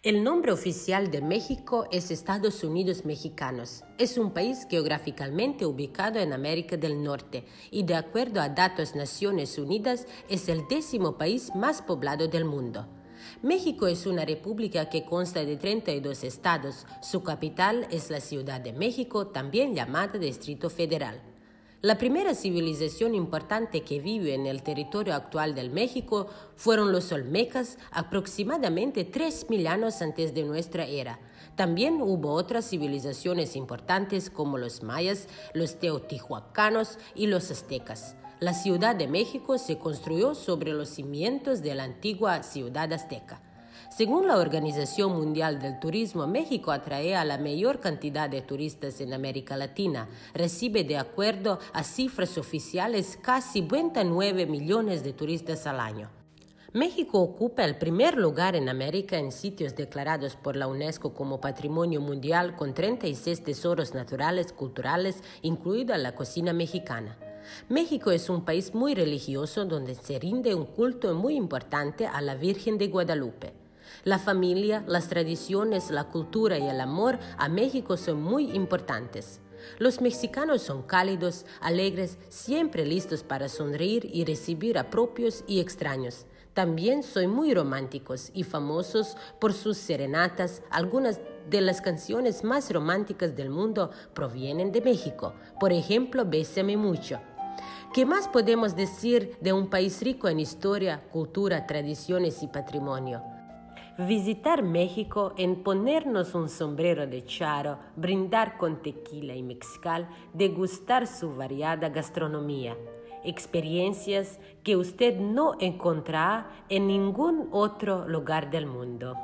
El nombre oficial de México es Estados Unidos Mexicanos. Es un país geográficamente ubicado en América del Norte y, de acuerdo a datos Naciones Unidas, es el 10º país más poblado del mundo. México es una república que consta de 32 estados. Su capital es la Ciudad de México, también llamada Distrito Federal. La primera civilización importante que vive en el territorio actual del México fueron los olmecas aproximadamente 3.000 años antes de nuestra era. También hubo otras civilizaciones importantes como los mayas, los teotihuacanos y los aztecas. La Ciudad de México se construyó sobre los cimientos de la antigua ciudad azteca. Según la Organización Mundial del Turismo, México atrae a la mayor cantidad de turistas en América Latina. Recibe, de acuerdo a cifras oficiales, casi 29 millones de turistas al año. México ocupa el primer lugar en América en sitios declarados por la UNESCO como Patrimonio Mundial, con 36 tesoros naturales culturales, incluida la cocina mexicana. México es un país muy religioso donde se rinde un culto muy importante a la Virgen de Guadalupe. La familia, las tradiciones, la cultura y el amor a México son muy importantes. Los mexicanos son cálidos, alegres, siempre listos para sonreír y recibir a propios y extraños. También son muy románticos y famosos por sus serenatas. Algunas de las canciones más románticas del mundo provienen de México. Por ejemplo, Bésame mucho. ¿Qué más podemos decir de un país rico en historia, cultura, tradiciones y patrimonio? Visitar México, en ponernos un sombrero de charro, brindar con tequila y mezcal, degustar su variada gastronomía. Experiencias que usted no encontrará en ningún otro lugar del mundo.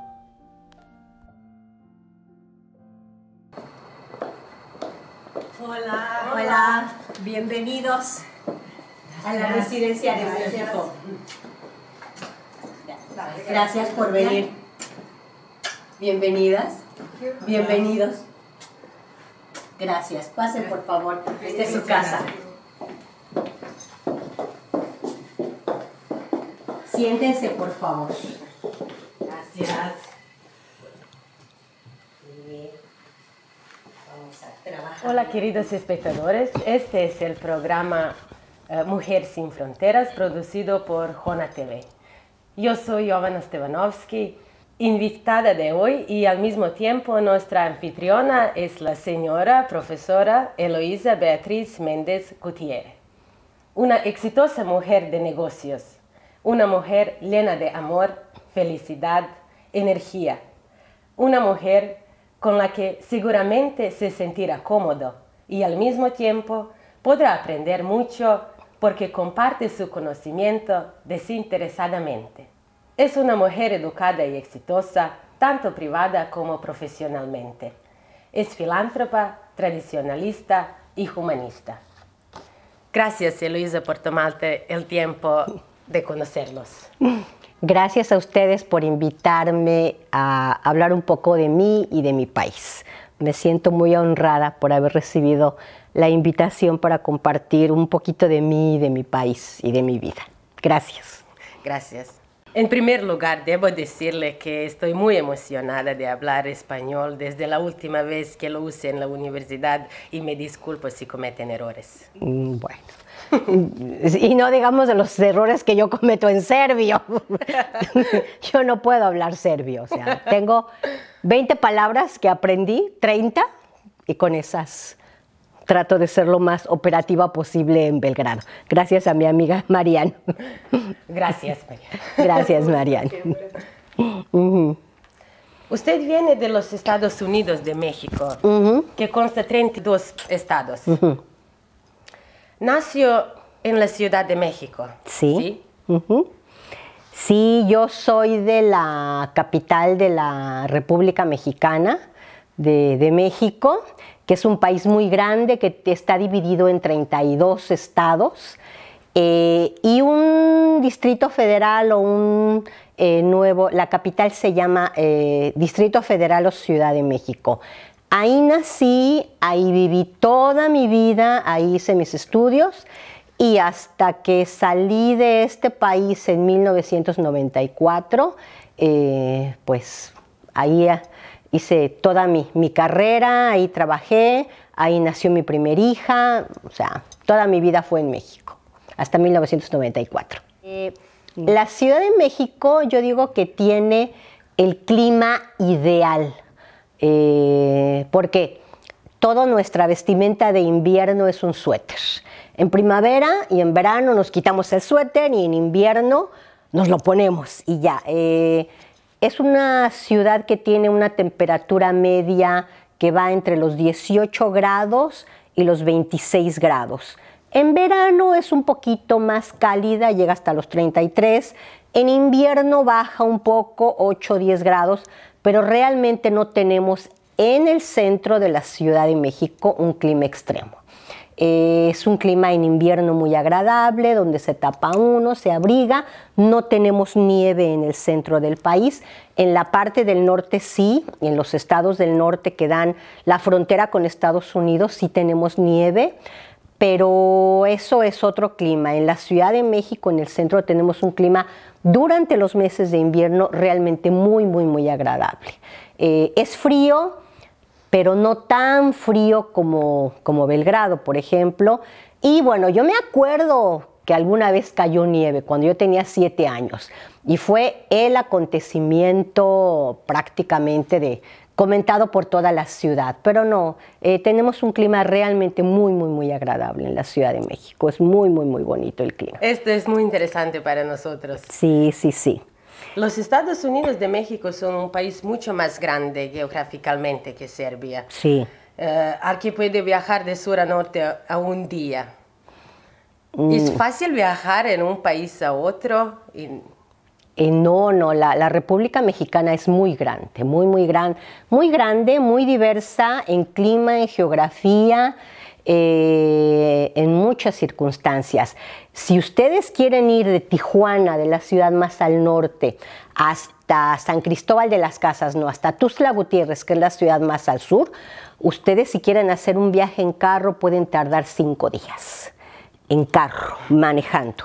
Hola, hola, bienvenidos a la residencia de México. Gracias por venir. Bienvenidas, bienvenidos. Gracias, pasen por favor, esta es su casa. Siéntense por favor. Gracias. Vamos a trabajar. Hola queridos espectadores, este es el programa Mujer Sin Fronteras, producido por Jona TV. Yo soy Jovana Stevanovski, invitada de hoy, y al mismo tiempo nuestra anfitriona es la señora profesora Eloísa Beatriz Méndez Gutiérrez. Una exitosa mujer de negocios, una mujer llena de amor, felicidad, energía. Una mujer con la que seguramente se sentirá cómodo y al mismo tiempo podrá aprender mucho porque comparte su conocimiento desinteresadamente. Es una mujer educada y exitosa, tanto privada como profesionalmente. Es filántropa, tradicionalista y humanista. Gracias, Eloísa, por tomarte el tiempo de conocerlos. Gracias a ustedes por invitarme a hablar un poco de mí y de mi país. Me siento muy honrada por haber recibido la invitación para compartir un poquito de mí, de mi país y de mi vida. Gracias. Gracias. En primer lugar, debo decirle que estoy muy emocionada de hablar español desde la última vez que lo usé en la universidad y me disculpo si cometen errores. Bueno, y no digamos de los errores que yo cometo en serbio. Yo no puedo hablar serbio, o sea, tengo 20 palabras que aprendí, 30, y con esas trato de ser lo más operativa posible en Belgrado. Gracias a mi amiga Mariana. Gracias, Mariana. Gracias, Mariana. Usted viene de los Estados Unidos de México, que consta de 32 estados. Nació en la Ciudad de México. Sí. Sí, yo soy de la capital de la República Mexicana, de México, que es un país muy grande que está dividido en 32 estados y un distrito federal o un nuevo, la capital se llama Distrito Federal o Ciudad de México. Ahí nací, ahí viví toda mi vida, ahí hice mis estudios y hasta que salí de este país en 1994, pues Ahí hice toda mi carrera, ahí trabajé, ahí nació mi primer hija, o sea, toda mi vida fue en México, hasta 1994. La Ciudad de México, yo digo que tiene el clima ideal, porque toda nuestra vestimenta de invierno es un suéter. En primavera y en verano nos quitamos el suéter y en invierno nos lo ponemos y ya. Es una ciudad que tiene una temperatura media que va entre los 18 grados y los 26 grados. En verano es un poquito más cálida, llega hasta los 33. En invierno baja un poco, 8 o 10 grados, pero realmente no tenemos en el centro de la Ciudad de México un clima extremo. Es un clima en invierno muy agradable, donde se tapa uno, se abriga. No tenemos nieve en el centro del país. En la parte del norte sí, en los estados del norte que dan la frontera con Estados Unidos sí tenemos nieve, pero eso es otro clima. En la Ciudad de México, en el centro, tenemos un clima durante los meses de invierno realmente muy, muy, muy agradable. Es frío, pero no tan frío como Belgrado, por ejemplo. Y bueno, yo me acuerdo que alguna vez cayó nieve cuando yo tenía 7 años y fue el acontecimiento prácticamente comentado por toda la ciudad. Pero no, tenemos un clima realmente muy, muy, muy agradable en la Ciudad de México. Es muy, muy, muy bonito el clima. Esto es muy interesante para nosotros. Sí, sí, sí. Los Estados Unidos de México son un país mucho más grande geográficamente que Serbia. Sí. Aquí puede viajar de sur a norte a un día. ¿Es fácil viajar en un país a otro? No, la República Mexicana es muy grande, muy grande, muy diversa en clima, en geografía, en muchas circunstancias. Si ustedes quieren ir de Tijuana, de la ciudad más al norte, hasta San Cristóbal de las Casas, no, hasta Tuxtla Gutiérrez, que es la ciudad más al sur, ustedes si quieren hacer un viaje en carro pueden tardar 5 días en carro, manejando,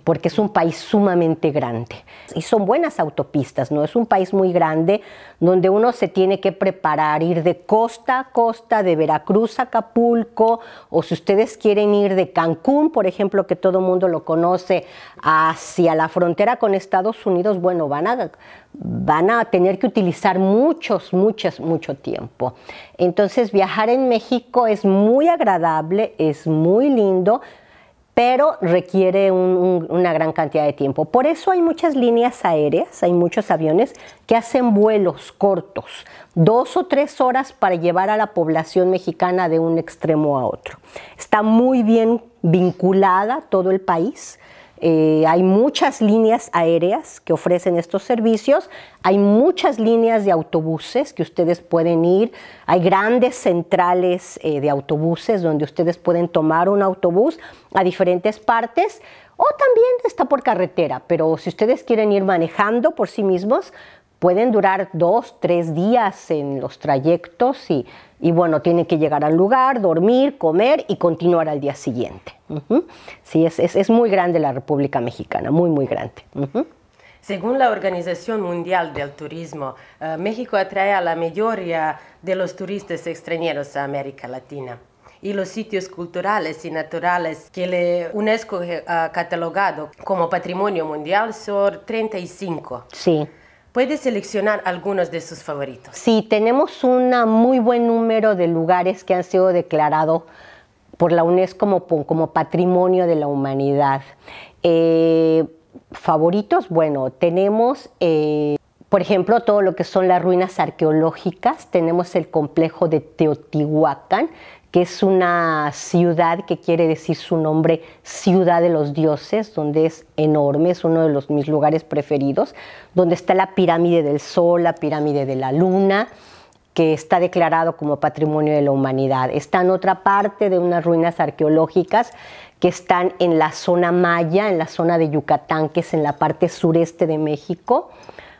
porque es un país sumamente grande. Y son buenas autopistas, ¿no? Es un país muy grande donde uno se tiene que preparar, ir de costa a costa, de Veracruz a Acapulco, o si ustedes quieren ir de Cancún, por ejemplo, que todo el mundo lo conoce, hacia la frontera con Estados Unidos, bueno, van a tener que utilizar mucho tiempo. Entonces, viajar en México es muy agradable, es muy lindo, pero requiere una gran cantidad de tiempo. Por eso hay muchas líneas aéreas, hay muchos aviones que hacen vuelos cortos, 2 o 3 horas para llevar a la población mexicana de un extremo a otro. Está muy bien vinculada todo el país. Hay muchas líneas aéreas que ofrecen estos servicios, hay muchas líneas de autobuses que ustedes pueden ir, hay grandes centrales de autobuses donde ustedes pueden tomar un autobús a diferentes partes, o también está por carretera, pero si ustedes quieren ir manejando por sí mismos, pueden durar 2, 3 días en los trayectos y bueno, tienen que llegar al lugar, dormir, comer y continuar al día siguiente. Sí, es muy grande la República Mexicana, muy grande. Según la Organización Mundial del Turismo, México atrae a la mayoría de los turistas extranjeros a América Latina. Y los sitios culturales y naturales que la UNESCO ha catalogado como Patrimonio Mundial son 35. Sí. ¿Puede seleccionar algunos de sus favoritos? Sí, tenemos un muy buen número de lugares que han sido declarados por la UNESCO como Patrimonio de la Humanidad. Favoritos, bueno, tenemos, por ejemplo, todo lo que son las ruinas arqueológicas. Tenemos el complejo de Teotihuacán, que es una ciudad que quiere decir su nombre, Ciudad de los Dioses, donde es enorme, es uno de mis lugares preferidos, donde está la pirámide del Sol, la pirámide de la Luna, que está declarado como Patrimonio de la Humanidad. Está en otra parte de unas ruinas arqueológicas que están en la zona maya, en la zona de Yucatán, que es en la parte sureste de México,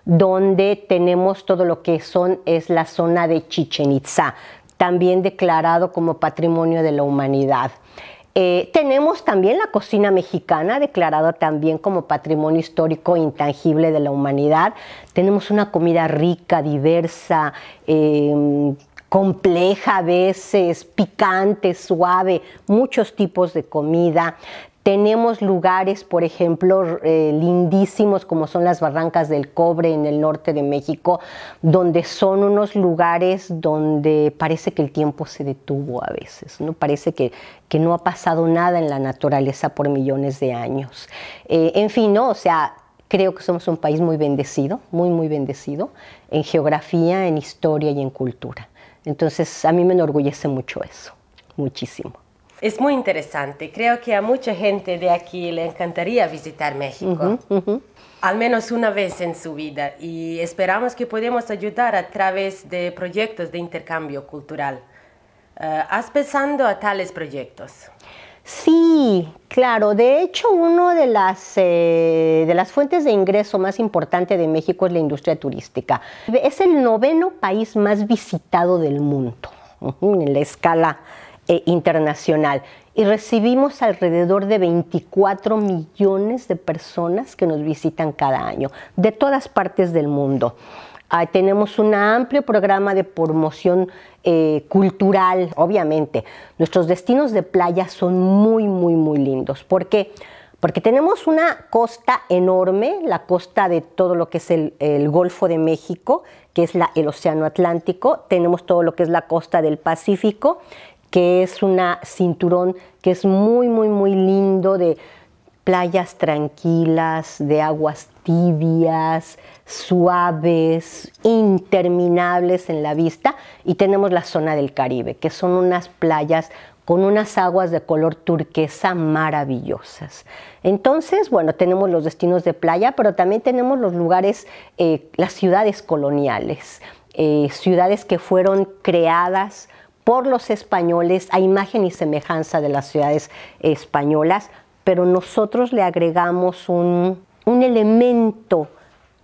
donde tenemos todo lo que es la zona de Chichén Itzá, también declarado como Patrimonio de la Humanidad. Tenemos también la cocina mexicana, declarada también como Patrimonio Histórico Intangible de la Humanidad. Tenemos una comida rica, diversa, compleja a veces, picante, suave, muchos tipos de comida. Tenemos lugares, por ejemplo, lindísimos como son las Barrancas del Cobre en el norte de México, donde son unos lugares donde parece que el tiempo se detuvo a veces, ¿no? Parece que no ha pasado nada en la naturaleza por millones de años. En fin, ¿no? O sea, creo que somos un país muy bendecido, muy, muy bendecido en geografía, en historia y en cultura. Entonces, a mí me enorgullece mucho eso, muchísimo. Es muy interesante. Creo que a mucha gente de aquí le encantaría visitar México, al menos una vez en su vida, y esperamos que podamos ayudar a través de proyectos de intercambio cultural. ¿Has pensado a tales proyectos? Sí, claro. De hecho, una de las fuentes de ingreso más importante de México es la industria turística. Es el 9º país más visitado del mundo, en la escala internacional, y recibimos alrededor de 24 millones de personas que nos visitan cada año, de todas partes del mundo. Tenemos un amplio programa de promoción cultural, obviamente. Nuestros destinos de playa son muy, muy, muy lindos. ¿Por qué? Porque tenemos una costa enorme, la costa de todo lo que es el Golfo de México, que es el Océano Atlántico. Tenemos todo lo que es la costa del Pacífico, que es un cinturón que es muy, muy, muy lindo, de playas tranquilas, de aguas tibias, suaves, interminables en la vista. Y tenemos la zona del Caribe, que son unas playas con unas aguas de color turquesa maravillosas. Entonces, bueno, tenemos los destinos de playa, pero también tenemos los lugares, las ciudades coloniales, ciudades que fueron creadas por los españoles a imagen y semejanza de las ciudades españolas, pero nosotros le agregamos un elemento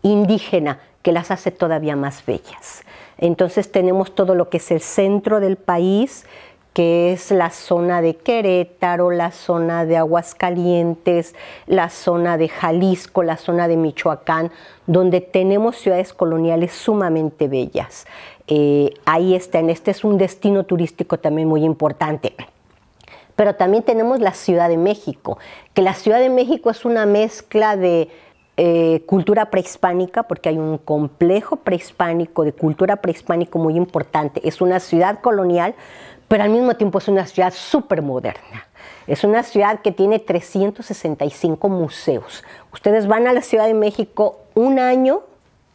indígena que las hace todavía más bellas. Entonces tenemos todo lo que es el centro del país, que es la zona de Querétaro, la zona de Aguascalientes, la zona de Jalisco, la zona de Michoacán, donde tenemos ciudades coloniales sumamente bellas. Ahí están, este es un destino turístico también muy importante. Pero también tenemos la Ciudad de México, que la Ciudad de México es una mezcla de cultura prehispánica, porque hay un complejo prehispánico, de cultura prehispánico muy importante. Es una ciudad colonial, pero al mismo tiempo es una ciudad súper moderna. Es una ciudad que tiene 365 museos. Ustedes van a la Ciudad de México un año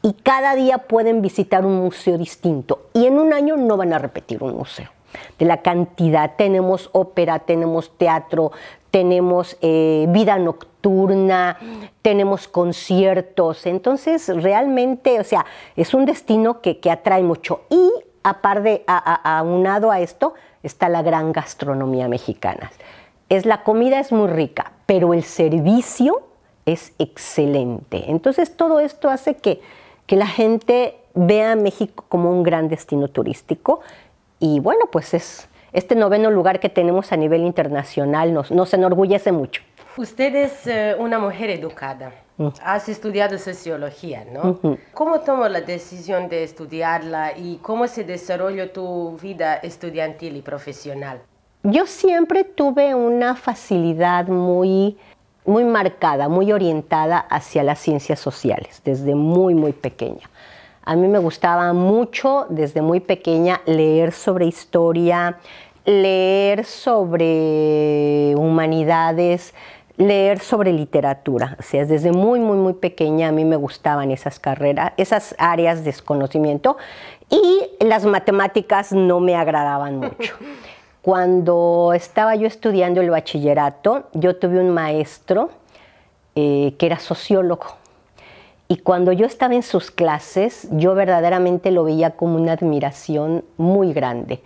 y cada día pueden visitar un museo distinto. Y en un año no van a repetir un museo. De la cantidad, tenemos ópera, tenemos teatro, tenemos vida nocturna, tenemos conciertos. Entonces, realmente, o sea, es un destino que atrae mucho. Y aparte, aunado a esto, está la gran gastronomía mexicana. La comida es muy rica, pero el servicio es excelente. Entonces, todo esto hace que la gente vea a México como un gran destino turístico. Y bueno, pues es este 9º lugar que tenemos a nivel internacional nos enorgullece mucho. Usted es una mujer educada. Has estudiado sociología, ¿no? ¿Cómo tomó la decisión de estudiarla y cómo se desarrolló tu vida estudiantil y profesional? Yo siempre tuve una facilidad muy marcada, muy orientada hacia las ciencias sociales, desde muy, muy pequeña. A mí me gustaba mucho, desde muy pequeña, leer sobre historia, leer sobre humanidades, leer sobre literatura. O sea, desde muy, muy, muy pequeña a mí me gustaban esas carreras, esas áreas de conocimiento, y las matemáticas no me agradaban mucho. Cuando estaba yo estudiando el bachillerato, yo tuve un maestro que era sociólogo. Y cuando yo estaba en sus clases, yo verdaderamente lo veía como una admiración muy grande.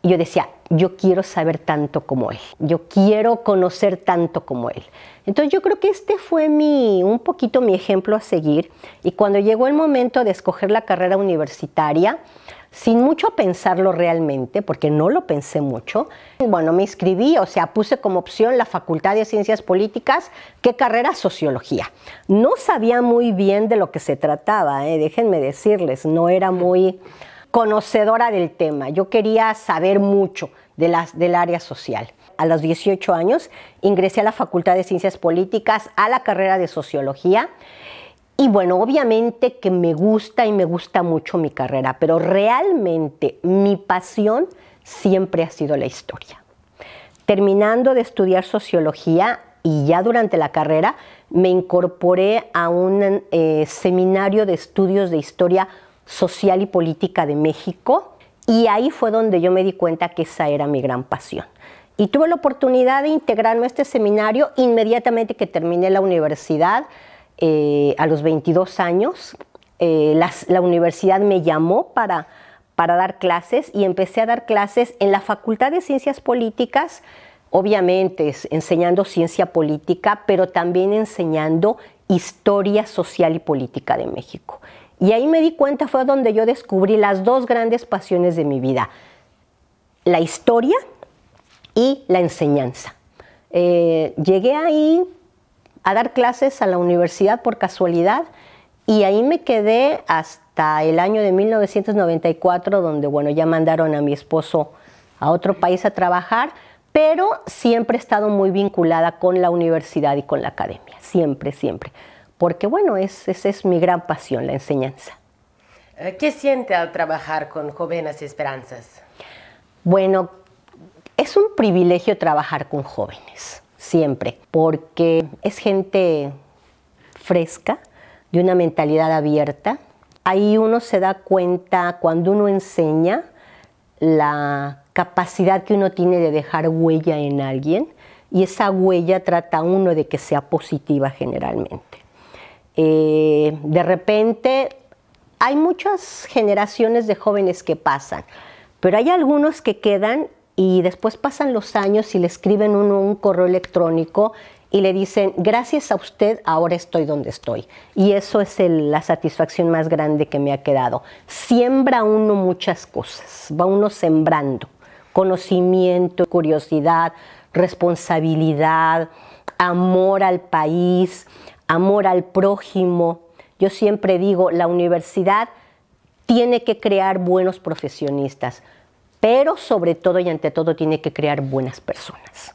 Y yo decía, yo quiero saber tanto como él, yo quiero conocer tanto como él. Entonces yo creo que este fue un poquito mi ejemplo a seguir. Y cuando llegó el momento de escoger la carrera universitaria, sin mucho pensarlo realmente, porque no lo pensé mucho. Bueno, me inscribí, o sea, puse como opción la Facultad de Ciencias Políticas. ¿Qué carrera? Sociología. No sabía muy bien de lo que se trataba, déjenme decirles, no era muy conocedora del tema. Yo quería saber mucho del área social. A los 18 años ingresé a la Facultad de Ciencias Políticas, a la carrera de Sociología. Y bueno, obviamente que me gusta y me gusta mucho mi carrera, pero realmente mi pasión siempre ha sido la historia. Terminando de estudiar sociología y ya durante la carrera me incorporé a un seminario de estudios de historia social y política de México y ahí fue donde yo me di cuenta que esa era mi gran pasión. Y tuve la oportunidad de integrarme a este seminario inmediatamente que terminé la universidad. A los 22 años, la universidad me llamó para dar clases y empecé a dar clases en la Facultad de Ciencias Políticas, obviamente enseñando ciencia política, pero también enseñando historia social y política de México. Y ahí me di cuenta, fue donde yo descubrí las dos grandes pasiones de mi vida, la historia y la enseñanza. Llegué ahí a dar clases a la universidad por casualidad y ahí me quedé hasta el año de 1994, donde bueno, ya mandaron a mi esposo a otro país a trabajar, pero siempre he estado muy vinculada con la universidad y con la academia, siempre, siempre, porque bueno, esa es mi gran pasión, la enseñanza. ¿Qué siente al trabajar con Jóvenes Esperanzas? Bueno, es un privilegio trabajar con jóvenes. Siempre, porque es gente fresca, de una mentalidad abierta. Ahí uno se da cuenta cuando uno enseña la capacidad que uno tiene de dejar huella en alguien y esa huella trata uno de que sea positiva generalmente. De repente hay muchas generaciones de jóvenes que pasan, pero hay algunos que quedan y después pasan los años y le escriben uno un correo electrónico y le dicen, gracias a usted, ahora estoy donde estoy. Y eso es la satisfacción más grande que me ha quedado. Siembra uno muchas cosas, va uno sembrando conocimiento, curiosidad, responsabilidad, amor al país, amor al prójimo. Yo siempre digo, la universidad tiene que crear buenos profesionistas, pero sobre todo y ante todo tiene que crear buenas personas.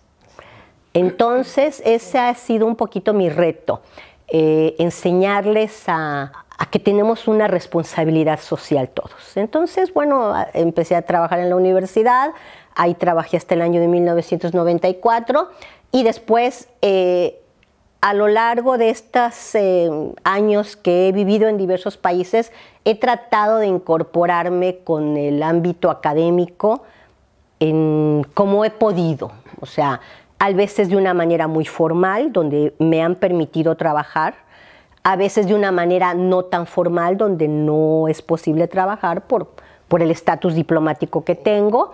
Entonces, ese ha sido un poquito mi reto, enseñarles a que tenemos una responsabilidad social todos. Entonces, bueno, empecé a trabajar en la universidad, ahí trabajé hasta el año de 1994 y después, a lo largo de estos años que he vivido en diversos países, he tratado de incorporarme con el ámbito académico como he podido. O sea, a veces de una manera muy formal, donde me han permitido trabajar, a veces de una manera no tan formal, donde no es posible trabajar por el estatus diplomático que tengo,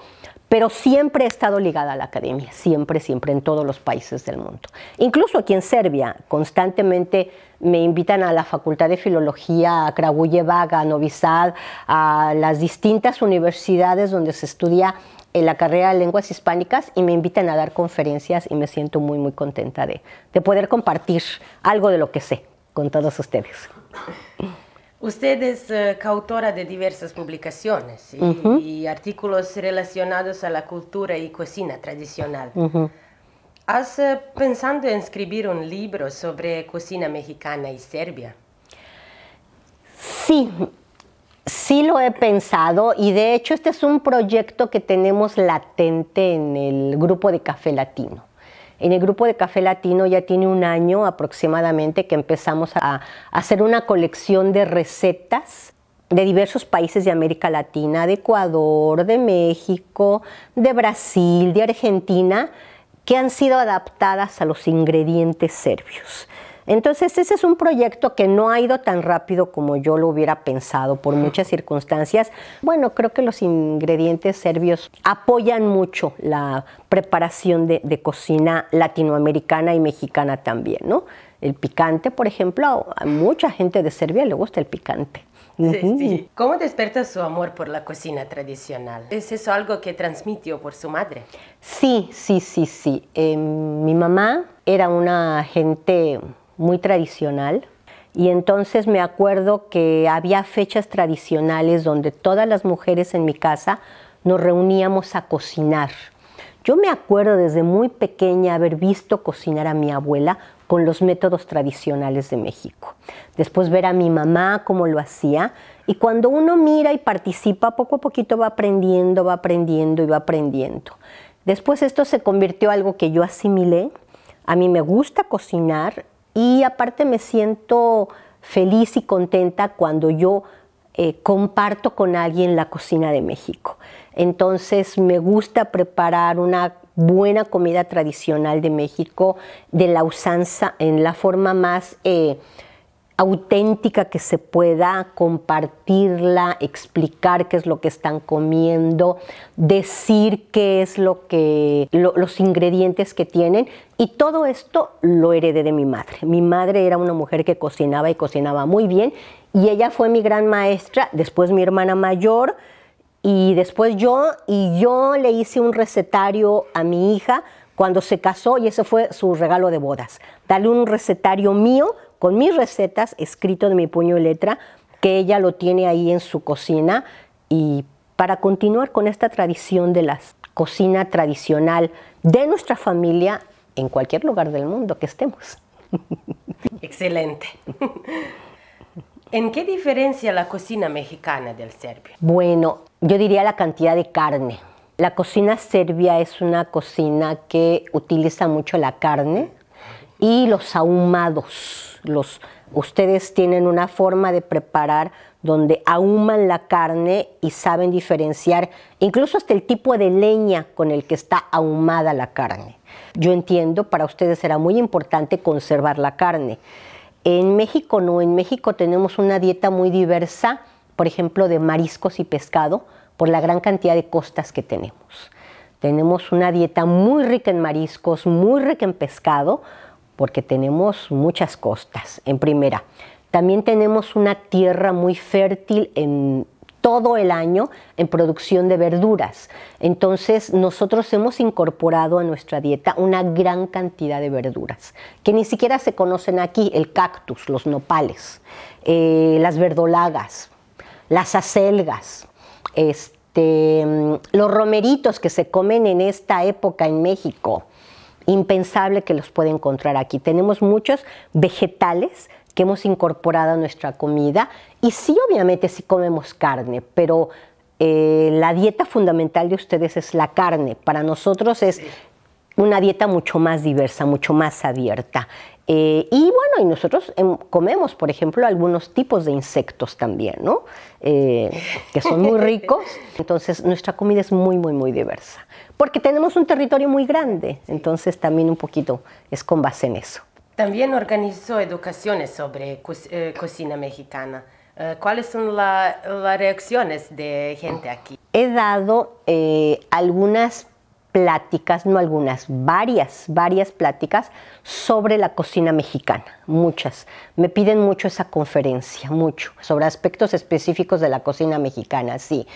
pero siempre he estado ligada a la academia, siempre, siempre, en todos los países del mundo. Incluso aquí en Serbia, constantemente me invitan a la Facultad de Filología, a Kragujevac, a Novi Sad, a las distintas universidades donde se estudia en la carrera de lenguas hispánicas y me invitan a dar conferencias y me siento muy, muy contenta de poder compartir algo de lo que sé con todos ustedes. Usted es coautora de diversas publicaciones y artículos relacionados a la cultura y cocina tradicional. ¿Has pensado en escribir un libro sobre cocina mexicana y Serbia? Sí, sí lo he pensado y de hecho este es un proyecto que tenemos latente en el grupo de Café Latino. En el grupo de Café Latino ya tiene un año aproximadamente que empezamos a hacer una colección de recetas de diversos países de América Latina, de Ecuador, de México, de Brasil, de Argentina, que han sido adaptadas a los ingredientes serbios. Entonces ese es un proyecto que no ha ido tan rápido como yo lo hubiera pensado por muchas circunstancias. Bueno, creo que los ingredientes serbios apoyan mucho la preparación de cocina latinoamericana y mexicana también, ¿no? El picante, por ejemplo, a mucha gente de Serbia le gusta el picante. Sí. ¿Cómo desperta su amor por la cocina tradicional? ¿Es eso algo que transmitió por su madre? Sí. Mi mamá era una gente muy tradicional y entonces me acuerdo que había fechas tradicionales donde todas las mujeres en mi casa nos reuníamos a cocinar. Yo me acuerdo desde muy pequeña haber visto cocinar a mi abuela con los métodos tradicionales de México. Después ver a mi mamá cómo lo hacía. Y cuando uno mira y participa, poco a poquito va aprendiendo. Después esto se convirtió en algo que yo asimilé. A mí me gusta cocinar y aparte me siento feliz y contenta cuando yo comparto con alguien la cocina de México. Entonces me gusta preparar una buena comida tradicional de México, de la usanza, en la forma más auténtica que se pueda, compartirla, explicar qué es lo que están comiendo, decir qué es los ingredientes que tienen. Y todo esto lo heredé de mi madre. Mi madre era una mujer que cocinaba y cocinaba muy bien y ella fue mi gran maestra, después mi hermana mayor y después yo le hice un recetario a mi hija cuando se casó y ese fue su regalo de bodas. Darle un recetario mío con mis recetas escrito de mi puño y letra, que ella lo tiene ahí en su cocina y para continuar con esta tradición de la cocina tradicional de nuestra familia en cualquier lugar del mundo que estemos. Excelente. ¿En qué diferencia la cocina mexicana del serbio? Bueno, yo diría la cantidad de carne. La cocina serbia es una cocina que utiliza mucho la carne y los ahumados. Ustedes tienen una forma de preparar donde ahuman la carne y saben diferenciar incluso hasta el tipo de leña con el que está ahumada la carne. Yo entiendo, para ustedes será muy importante conservar la carne. En México no, en México tenemos una dieta muy diversa, por ejemplo, de mariscos y pescado, por la gran cantidad de costas que tenemos. Tenemos una dieta muy rica en mariscos, muy rica en pescado, porque tenemos muchas costas, en primera. También tenemos una tierra muy fértil en todo el año en producción de verduras. Entonces, nosotros hemos incorporado a nuestra dieta una gran cantidad de verduras, que ni siquiera se conocen aquí: el cactus, los nopales, las verdolagas, las acelgas, los romeritos que se comen en esta época en México. Impensable que los pueda encontrar aquí. Tenemos muchos vegetales que hemos incorporado a nuestra comida y sí, obviamente sí comemos carne, pero la dieta fundamental de ustedes es la carne. Para nosotros es una dieta mucho más diversa, mucho más abierta. Y bueno, y nosotros comemos, por ejemplo, algunos tipos de insectos también, ¿no? Que son muy ricos. Entonces, nuestra comida es muy, muy, muy diversa. Porque tenemos un territorio muy grande, entonces también un poquito es con base en eso. También organizó educaciones sobre cocina mexicana. ¿Cuáles son las reacciones de gente aquí? He dado algunas pláticas, no algunas, varias pláticas sobre la cocina mexicana, muchas. Me piden mucho esa conferencia, mucho, sobre aspectos específicos de la cocina mexicana, sí.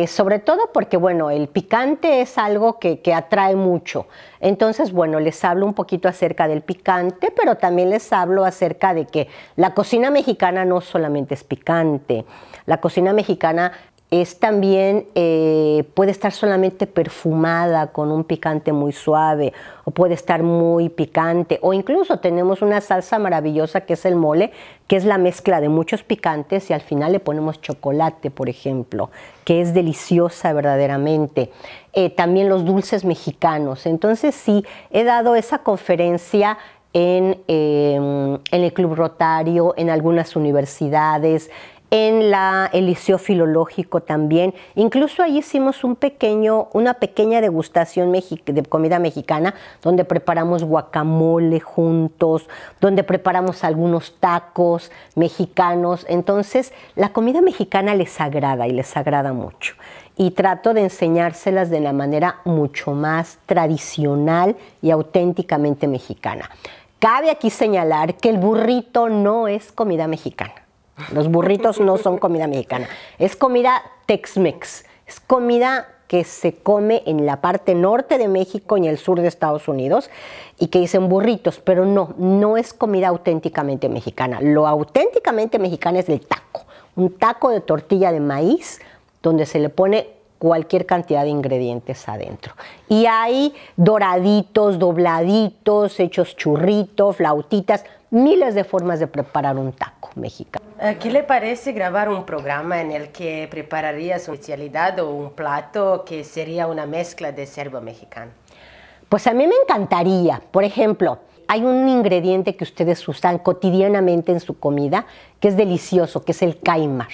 Sobre todo porque, bueno, el picante es algo que atrae mucho. Entonces, bueno, les hablo un poquito acerca del picante, pero también les hablo acerca de que la cocina mexicana no solamente es picante. La cocina mexicana es también, puede estar solamente perfumada con un picante muy suave, o puede estar muy picante, o incluso tenemos una salsa maravillosa que es el mole, que es la mezcla de muchos picantes y al final le ponemos chocolate, por ejemplo, que es deliciosa verdaderamente. También los dulces mexicanos. Entonces sí, he dado esa conferencia en el Club Rotario, en algunas universidades, en el Liceo Filológico también. Incluso ahí hicimos una pequeña degustación de comida mexicana, donde preparamos guacamole juntos, donde preparamos algunos tacos mexicanos. Entonces, la comida mexicana les agrada y les agrada mucho. Y trato de enseñárselas de la manera mucho más tradicional y auténticamente mexicana. Cabe aquí señalar que el burrito no es comida mexicana. Los burritos no son comida mexicana. Es comida Tex-Mex. Es comida que se come en la parte norte de México y en el sur de Estados Unidos y que dicen burritos, pero no es comida auténticamente mexicana. Lo auténticamente mexicano es el taco. Un taco de tortilla de maíz donde se le pone cualquier cantidad de ingredientes adentro. Y hay doraditos, dobladitos, hechos churritos, flautitas, miles de formas de preparar un taco mexicano. ¿Qué le parece grabar un programa en el que prepararías una especialidad o un plato que sería una mezcla de serbo-mexicano? Pues a mí me encantaría. Por ejemplo, hay un ingrediente que ustedes usan cotidianamente en su comida que es delicioso, que es el cáimar.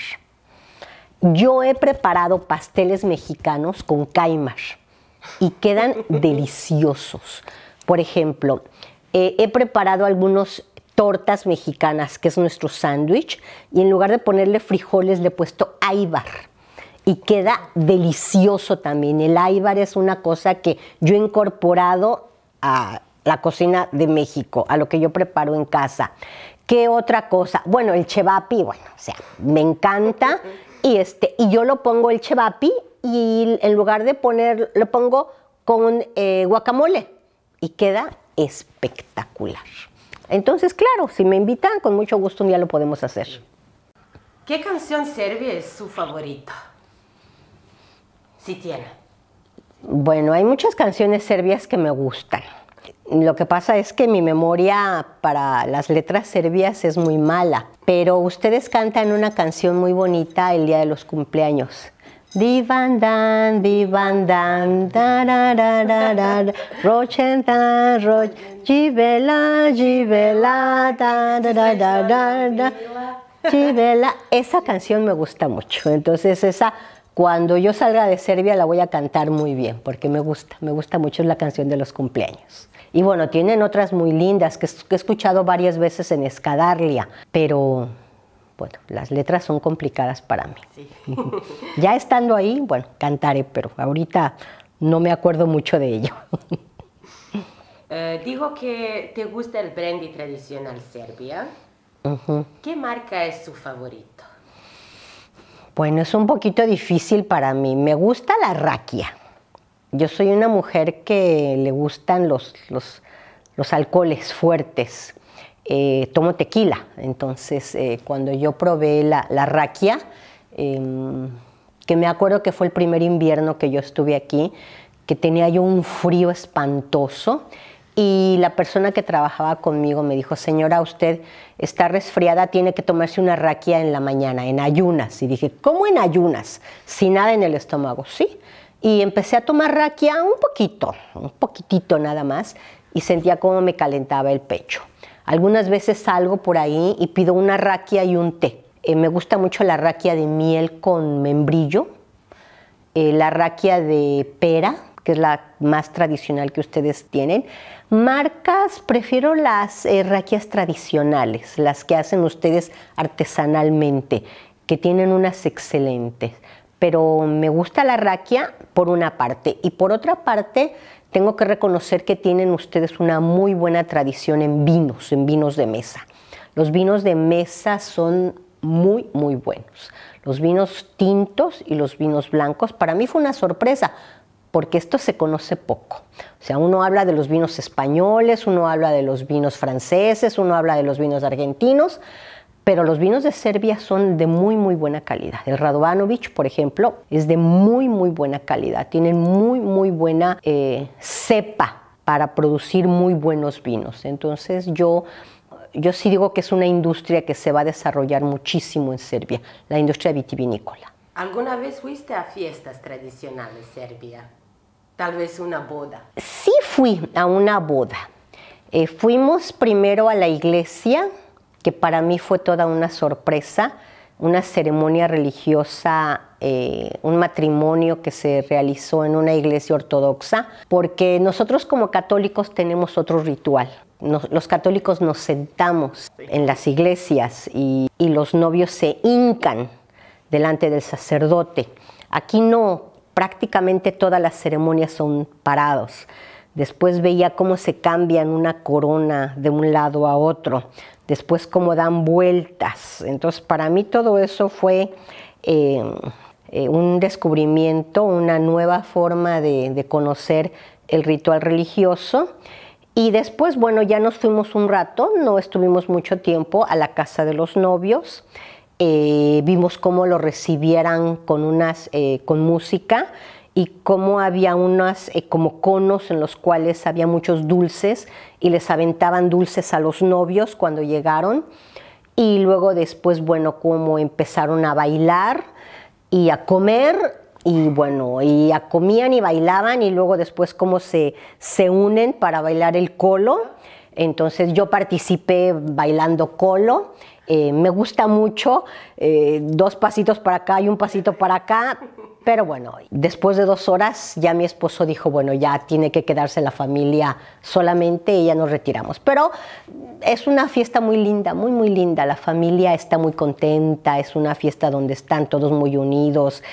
Yo he preparado pasteles mexicanos con cáimar y quedan deliciosos. Por ejemplo, he preparado algunos tortas mexicanas, que es nuestro sándwich, y en lugar de ponerle frijoles le he puesto aybar y queda delicioso también. El aybar es una cosa que yo he incorporado a la cocina de México, a lo que yo preparo en casa. ¿Qué otra cosa? Bueno, el chevapi, bueno, o sea, me encanta. Y yo lo pongo el chevapi y en lugar de lo pongo con guacamole y queda espectacular. Entonces, claro, si me invitan, con mucho gusto un día lo podemos hacer. ¿Qué canción serbia es su favorita? Si tiene. Bueno, hay muchas canciones serbias que me gustan. Lo que pasa es que mi memoria para las letras serbias es muy mala, pero ustedes cantan una canción muy bonita el día de los cumpleaños. Divandan, divandan, darararara, rochentan, roch, jivela, jivela, darararara, jivela. Esa canción me gusta mucho, entonces esa, cuando yo salga de Serbia la voy a cantar muy bien, porque me gusta mucho, es la canción de los cumpleaños. Y bueno, tienen otras muy lindas que he escuchado varias veces en Escadarlia, pero bueno, las letras son complicadas para mí. Sí. Ya estando ahí, bueno, cantaré, pero ahorita no me acuerdo mucho de ello. Digo que te gusta el brandy tradicional serbia. ¿Qué marca es su favorito? Bueno, es un poquito difícil para mí. Me gusta la raquia. Yo soy una mujer que le gustan los alcoholes fuertes. Tomo tequila, entonces cuando yo probé la raquia, que me acuerdo que fue el primer invierno que yo estuve aquí, que tenía yo un frío espantoso y la persona que trabajaba conmigo me dijo: señora, usted está resfriada, tiene que tomarse una raquia en la mañana, en ayunas. Y dije: ¿cómo en ayunas? Sin nada en el estómago. Sí. Y empecé a tomar raquia un poquitito nada más, y sentía cómo me calentaba el pecho. Algunas veces salgo por ahí y pido una raquia y un té. Me gusta mucho la raquia de miel con membrillo, la raquia de pera, que es la más tradicional que ustedes tienen. Marcas, prefiero las raquias tradicionales, las que hacen ustedes artesanalmente, que tienen unas excelentes. Pero me gusta la raquia por una parte, y por otra parte tengo que reconocer que tienen ustedes una muy buena tradición en vinos de mesa. Los vinos de mesa son muy, muy buenos. Los vinos tintos y los vinos blancos, para mí fue una sorpresa, porque esto se conoce poco. O sea, uno habla de los vinos españoles, uno habla de los vinos franceses, uno habla de los vinos argentinos, pero los vinos de Serbia son de muy, muy buena calidad. El Radovanović, por ejemplo, es de muy, muy buena calidad. Tienen muy, muy buena cepa para producir muy buenos vinos. Entonces, yo sí digo que es una industria que se va a desarrollar muchísimo en Serbia, la industria vitivinícola. ¿Alguna vez fuiste a fiestas tradicionales Serbia? Tal vez una boda. Sí fui a una boda. Fuimos primero a la iglesia, que para mí fue toda una sorpresa, una ceremonia religiosa, un matrimonio que se realizó en una iglesia ortodoxa, porque nosotros como católicos tenemos otro ritual. Los católicos nos sentamos en las iglesias y los novios se hincan delante del sacerdote. Aquí no, prácticamente todas las ceremonias son parados. después veía cómo se cambian una corona de un lado a otro, después cómo dan vueltas. Entonces para mí todo eso fue un descubrimiento, una nueva forma de conocer el ritual religioso. Y después, bueno, ya nos fuimos un rato, no estuvimos mucho tiempo, a la casa de los novios. Vimos cómo lo recibieran con música y cómo había unas como conos en los cuales había muchos dulces y les aventaban dulces a los novios cuando llegaron. Y luego después, bueno, cómo empezaron a bailar y a comer. Y bueno, comían y bailaban y luego después cómo se unen para bailar el colo. Entonces yo participé bailando colo. Me gusta mucho, 2 pasitos para acá y un pasito para acá. Pero bueno, después de 2 horas ya mi esposo dijo, bueno, ya tiene que quedarse la familia solamente y ya nos retiramos. Pero es una fiesta muy linda, muy, muy linda. La familia está muy contenta, es una fiesta donde están todos muy unidos,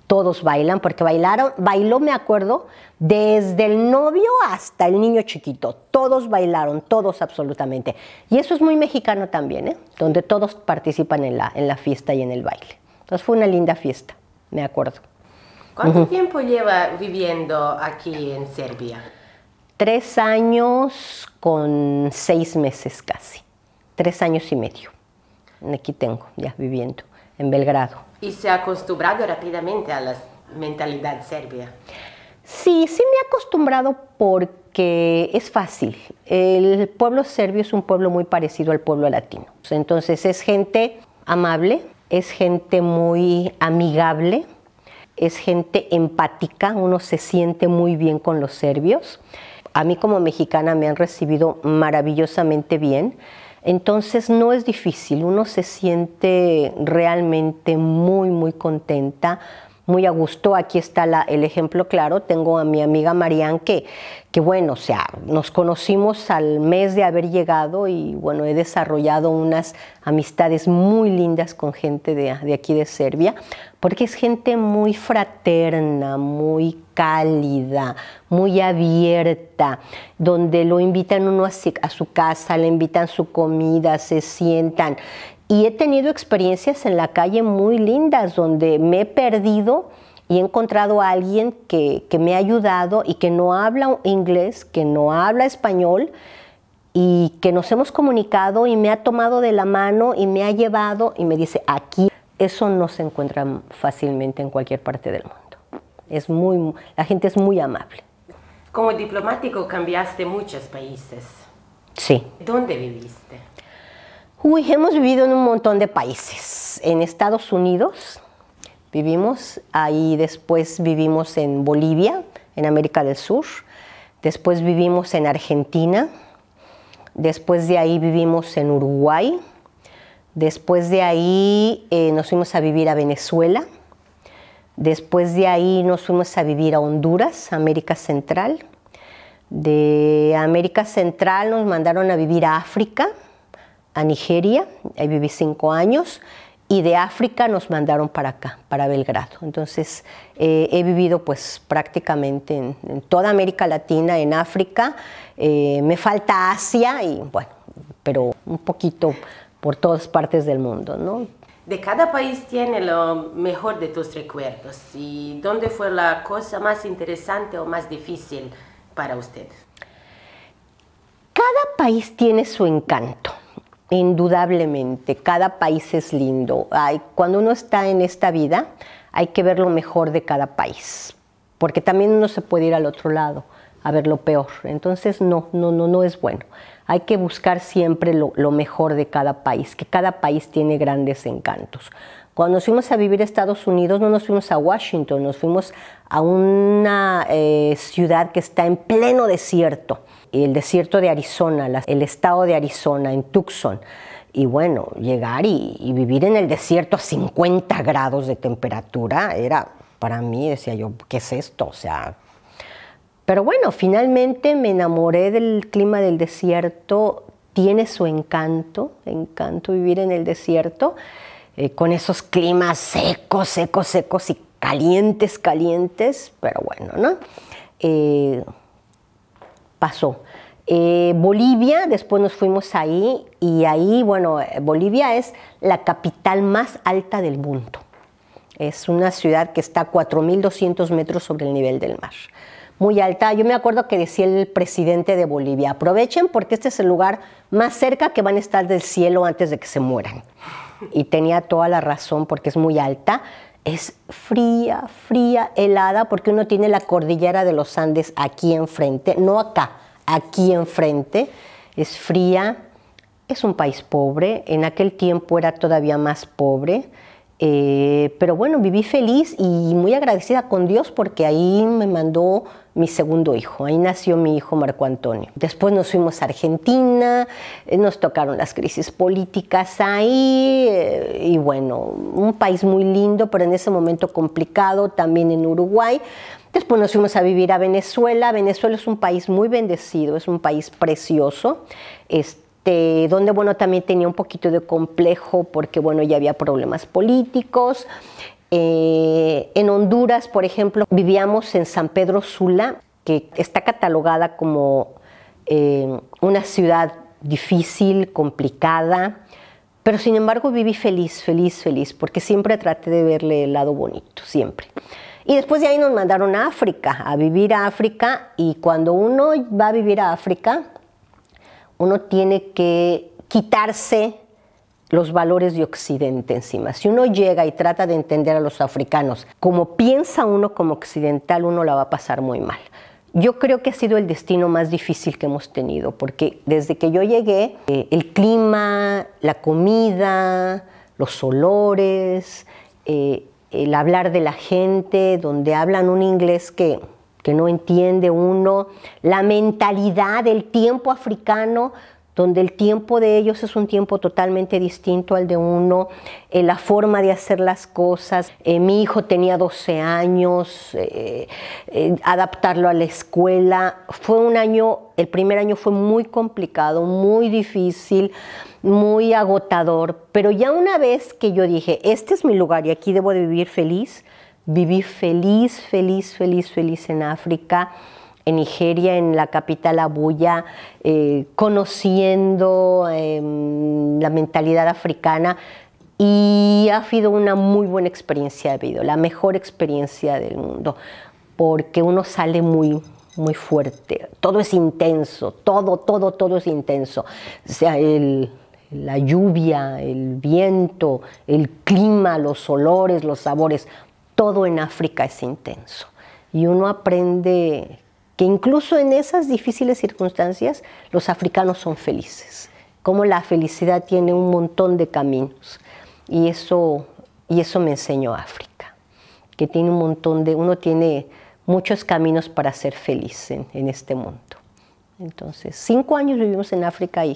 todos bailan, porque bailó, me acuerdo, desde el novio hasta el niño chiquito. Todos bailaron, todos absolutamente. Y eso es muy mexicano también, donde todos participan en la fiesta y en el baile. Entonces fue una linda fiesta, me acuerdo. ¿Cuánto tiempo lleva viviendo aquí en Serbia? 3 años con 6 meses casi. 3 años y medio. Aquí tengo ya viviendo, en Belgrado. ¿Y se ha acostumbrado rápidamente a la mentalidad serbia? Sí, sí me he acostumbrado porque es fácil. El pueblo serbio es un pueblo muy parecido al pueblo latino. Entonces es gente amable, es gente muy amigable, es gente empática, uno se siente muy bien con los serbios. A mí como mexicana me han recibido maravillosamente bien, entonces no es difícil, uno se siente realmente muy, muy contenta, muy a gusto. Aquí está el ejemplo claro, tengo a mi amiga Marianne que bueno, o sea, nos conocimos al mes de haber llegado y bueno, he desarrollado unas amistades muy lindas con gente de aquí de Serbia, porque es gente muy fraterna, muy cálida, muy abierta, donde lo invitan uno a su casa, le invitan su comida, se sientan. Y he tenido experiencias en la calle muy lindas, donde me he perdido y he encontrado a alguien que me ha ayudado y que no habla inglés, que no habla español, y que nos hemos comunicado y me ha tomado de la mano y me ha llevado y me dice, aquí. Eso no se encuentra fácilmente en cualquier parte del mundo. La gente es muy amable. Como diplomático cambiaste muchos países. Sí. ¿Dónde viviste? Hemos vivido en un montón de países. En Estados Unidos vivimos, ahí después vivimos en Bolivia, en América del Sur. Después vivimos en Argentina. Después de ahí vivimos en Uruguay. Después de ahí nos fuimos a vivir a Venezuela. Después de ahí nos fuimos a vivir a Honduras, América Central. De América Central nos mandaron a vivir a África, a Nigeria, ahí viví 5 años. Y de África nos mandaron para acá, para Belgrado. Entonces he vivido pues prácticamente en toda América Latina, en África. Me falta Asia, y bueno, pero un poquito por todas partes del mundo, ¿no? De cada país tiene lo mejor de tus recuerdos. ¿Y dónde fue la cosa más interesante o más difícil para usted? Cada país tiene su encanto, indudablemente. Cada país es lindo. Cuando uno está en esta vida, hay que ver lo mejor de cada país, porque también uno se puede ir al otro lado a ver lo peor. Entonces no es bueno. Hay que buscar siempre lo mejor de cada país, que cada país tiene grandes encantos. Cuando nos fuimos a vivir a Estados Unidos, no nos fuimos a Washington, nos fuimos a una ciudad que está en pleno desierto, el desierto de Arizona, el estado de Arizona, en Tucson. Y bueno, llegar y vivir en el desierto a 50 grados de temperatura era, para mí, decía yo, ¿qué es esto? O sea, pero bueno, finalmente me enamoré del clima del desierto. Tiene su encanto vivir en el desierto, con esos climas secos y calientes, pero bueno, ¿no? pasó. Bolivia, después nos fuimos ahí, y ahí, bueno, Bolivia es la capital más alta del mundo. Es una ciudad que está a 4.200 metros sobre el nivel del mar. Muy alta. Yo me acuerdo que decía el presidente de Bolivia: aprovechen porque este es el lugar más cerca que van a estar del cielo antes de que se mueran. Y tenía toda la razón, porque es muy alta. Es fría, fría, helada, porque uno tiene la cordillera de los Andes aquí enfrente, no acá, aquí enfrente. Es fría. Es un país pobre. En aquel tiempo era todavía más pobre. Pero bueno, viví feliz y muy agradecida con Dios, porque ahí me mandó mi segundo hijo. Ahí nació mi hijo Marco Antonio. Después nos fuimos a Argentina, nos tocaron las crisis políticas ahí, y bueno, un país muy lindo, pero en ese momento complicado, también en Uruguay. Después nos fuimos a vivir a Venezuela. Venezuela es un país muy bendecido, es un país precioso. Donde, bueno, también tenía un poquito de complejo porque, bueno, ya había problemas políticos. En Honduras, por ejemplo, vivíamos en San Pedro Sula, que está catalogada como una ciudad difícil, complicada, pero sin embargo viví feliz, feliz, feliz, porque siempre traté de verle el lado bonito, siempre. Y después de ahí nos mandaron a África, a vivir a África, y cuando uno va a vivir a África, uno tiene que quitarse los valores de Occidente encima. Si uno llega y trata de entender a los africanos como piensa uno como occidental, uno la va a pasar muy mal. Yo creo que ha sido el destino más difícil que hemos tenido, porque desde que yo llegué, el clima, la comida, los olores, el hablar de la gente, donde hablan un inglés que no entiende uno, la mentalidad del tiempo africano, donde el tiempo de ellos es un tiempo totalmente distinto al de uno, la forma de hacer las cosas. Mi hijo tenía 12 años, adaptarlo a la escuela. Fue un año, el primer año fue muy complicado, muy difícil, muy agotador, pero ya una vez que yo dije, este es mi lugar y aquí debo de vivir feliz, viví feliz, feliz, feliz, feliz en África, en Nigeria, en la capital Abuya, conociendo la mentalidad africana, y ha sido una muy buena experiencia de vida, la mejor experiencia del mundo, porque uno sale muy, muy fuerte, todo es intenso, todo es intenso, o sea, la lluvia, el viento, el clima, los olores, los sabores, todo en África es intenso. Y uno aprende que incluso en esas difíciles circunstancias los africanos son felices, como la felicidad tiene un montón de caminos. Y eso me enseñó África, que tiene un montón de, uno tiene muchos caminos para ser feliz en este mundo. Entonces, 5 años vivimos en África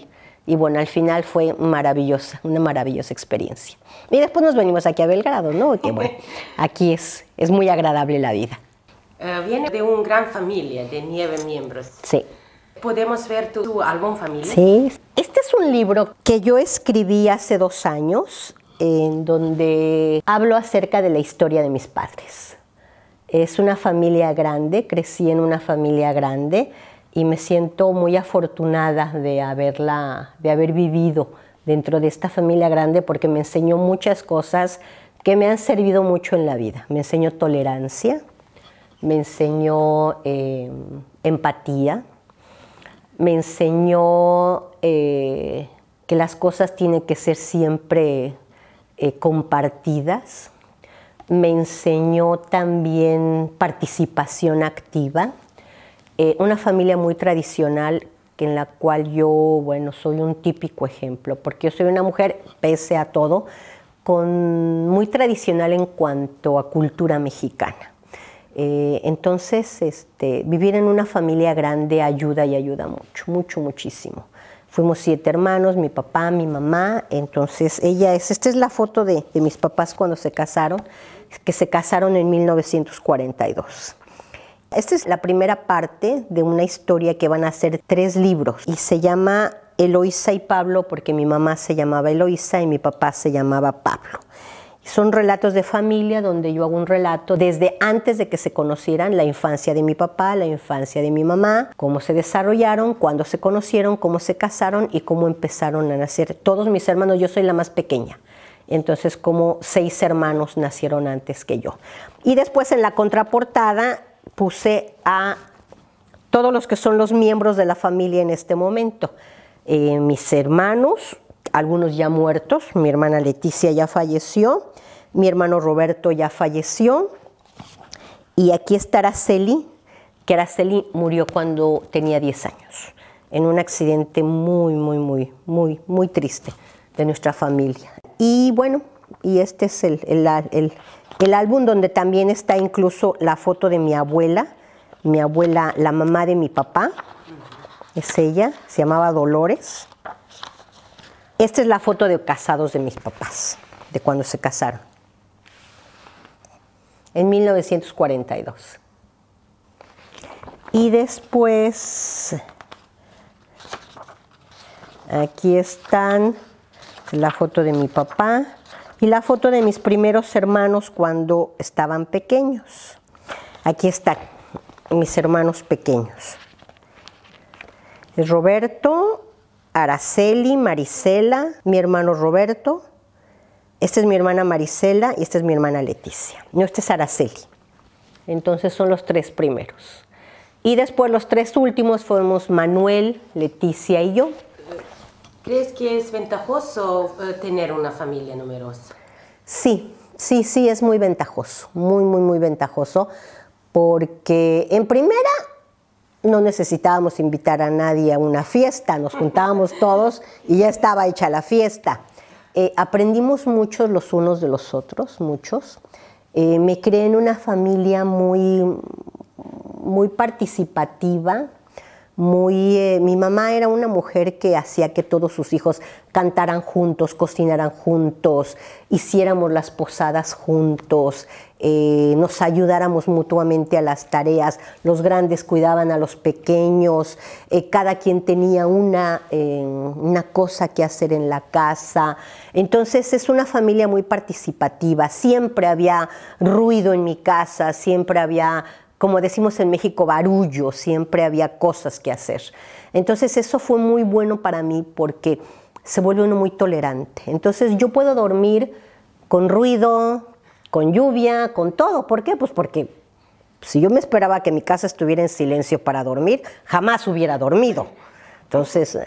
y bueno, al final fue maravillosa, una maravillosa experiencia. Y después nos venimos aquí a Belgrado, ¿no? Que bueno, aquí es muy agradable la vida. Viene de una gran familia de 9 miembros. Sí. ¿Podemos ver tu álbum familiar? Sí. Este es un libro que yo escribí hace 2 años, en donde hablo acerca de la historia de mis padres. Es una familia grande, crecí en una familia grande, y me siento muy afortunada de haber vivido dentro de esta familia grande, porque me enseñó muchas cosas que me han servido mucho en la vida. Me enseñó tolerancia, me enseñó empatía, me enseñó que las cosas tienen que ser siempre compartidas, me enseñó también participación activa. Una familia muy tradicional en la cual yo, bueno, soy un típico ejemplo, porque yo soy una mujer, pese a todo, muy tradicional en cuanto a cultura mexicana. Entonces, vivir en una familia grande ayuda y ayuda mucho, mucho, muchísimo. Fuimos 7 hermanos, mi papá, mi mamá, entonces esta es la foto de mis papás cuando se casaron, que se casaron en 1942. Esta es la primera parte de una historia que van a ser 3 libros y se llama Eloísa y Pablo, porque mi mamá se llamaba Eloísa y mi papá se llamaba Pablo. Son relatos de familia donde yo hago un relato desde antes de que se conocieran, la infancia de mi papá, la infancia de mi mamá, cómo se desarrollaron, cuándo se conocieron, cómo se casaron y cómo empezaron a nacer. Todos mis hermanos, yo soy la más pequeña, entonces como 6 hermanos nacieron antes que yo. Y después en la contraportada puse a todos los que son los miembros de la familia en este momento. Mis hermanos, algunos ya muertos, mi hermana Leticia ya falleció, mi hermano Roberto ya falleció, y aquí está Araceli, que Araceli murió cuando tenía 10 años, en un accidente muy triste de nuestra familia. Y bueno, y este es el álbum donde también está incluso la foto de mi abuela, la mamá de mi papá, es ella, se llamaba Dolores. Esta es la foto de casados de mis papás, de cuando se casaron, en 1942. Y después, aquí están la foto de mi papá y la foto de mis primeros hermanos cuando estaban pequeños. Aquí están mis hermanos pequeños. Es Roberto, Araceli, Marisela, mi hermano Roberto, esta es mi hermana Marisela y esta es mi hermana Leticia. No, esta es Araceli. Entonces son los 3 primeros. Y después los 3 últimos fuimos Manuel, Leticia y yo. ¿Crees que es ventajoso tener una familia numerosa? Sí, es muy ventajoso, muy ventajoso, porque en primera no necesitábamos invitar a nadie a una fiesta, nos juntábamos todos y ya estaba hecha la fiesta. Aprendimos mucho los unos de los otros, muchos. Me crié en una familia muy participativa. Mi mamá era una mujer que hacía que todos sus hijos cantaran juntos, cocinaran juntos, hiciéramos las posadas juntos, nos ayudáramos mutuamente a las tareas, los grandes cuidaban a los pequeños, cada quien tenía una cosa que hacer en la casa. Entonces es una familia muy participativa, siempre había ruido en mi casa, siempre había, como decimos en México, barullo, siempre había cosas que hacer. Entonces eso fue muy bueno para mí porque se vuelve uno muy tolerante. Entonces yo puedo dormir con ruido, con lluvia, con todo. ¿Por qué? Pues porque si yo me esperaba que mi casa estuviera en silencio para dormir, jamás hubiera dormido. Entonces,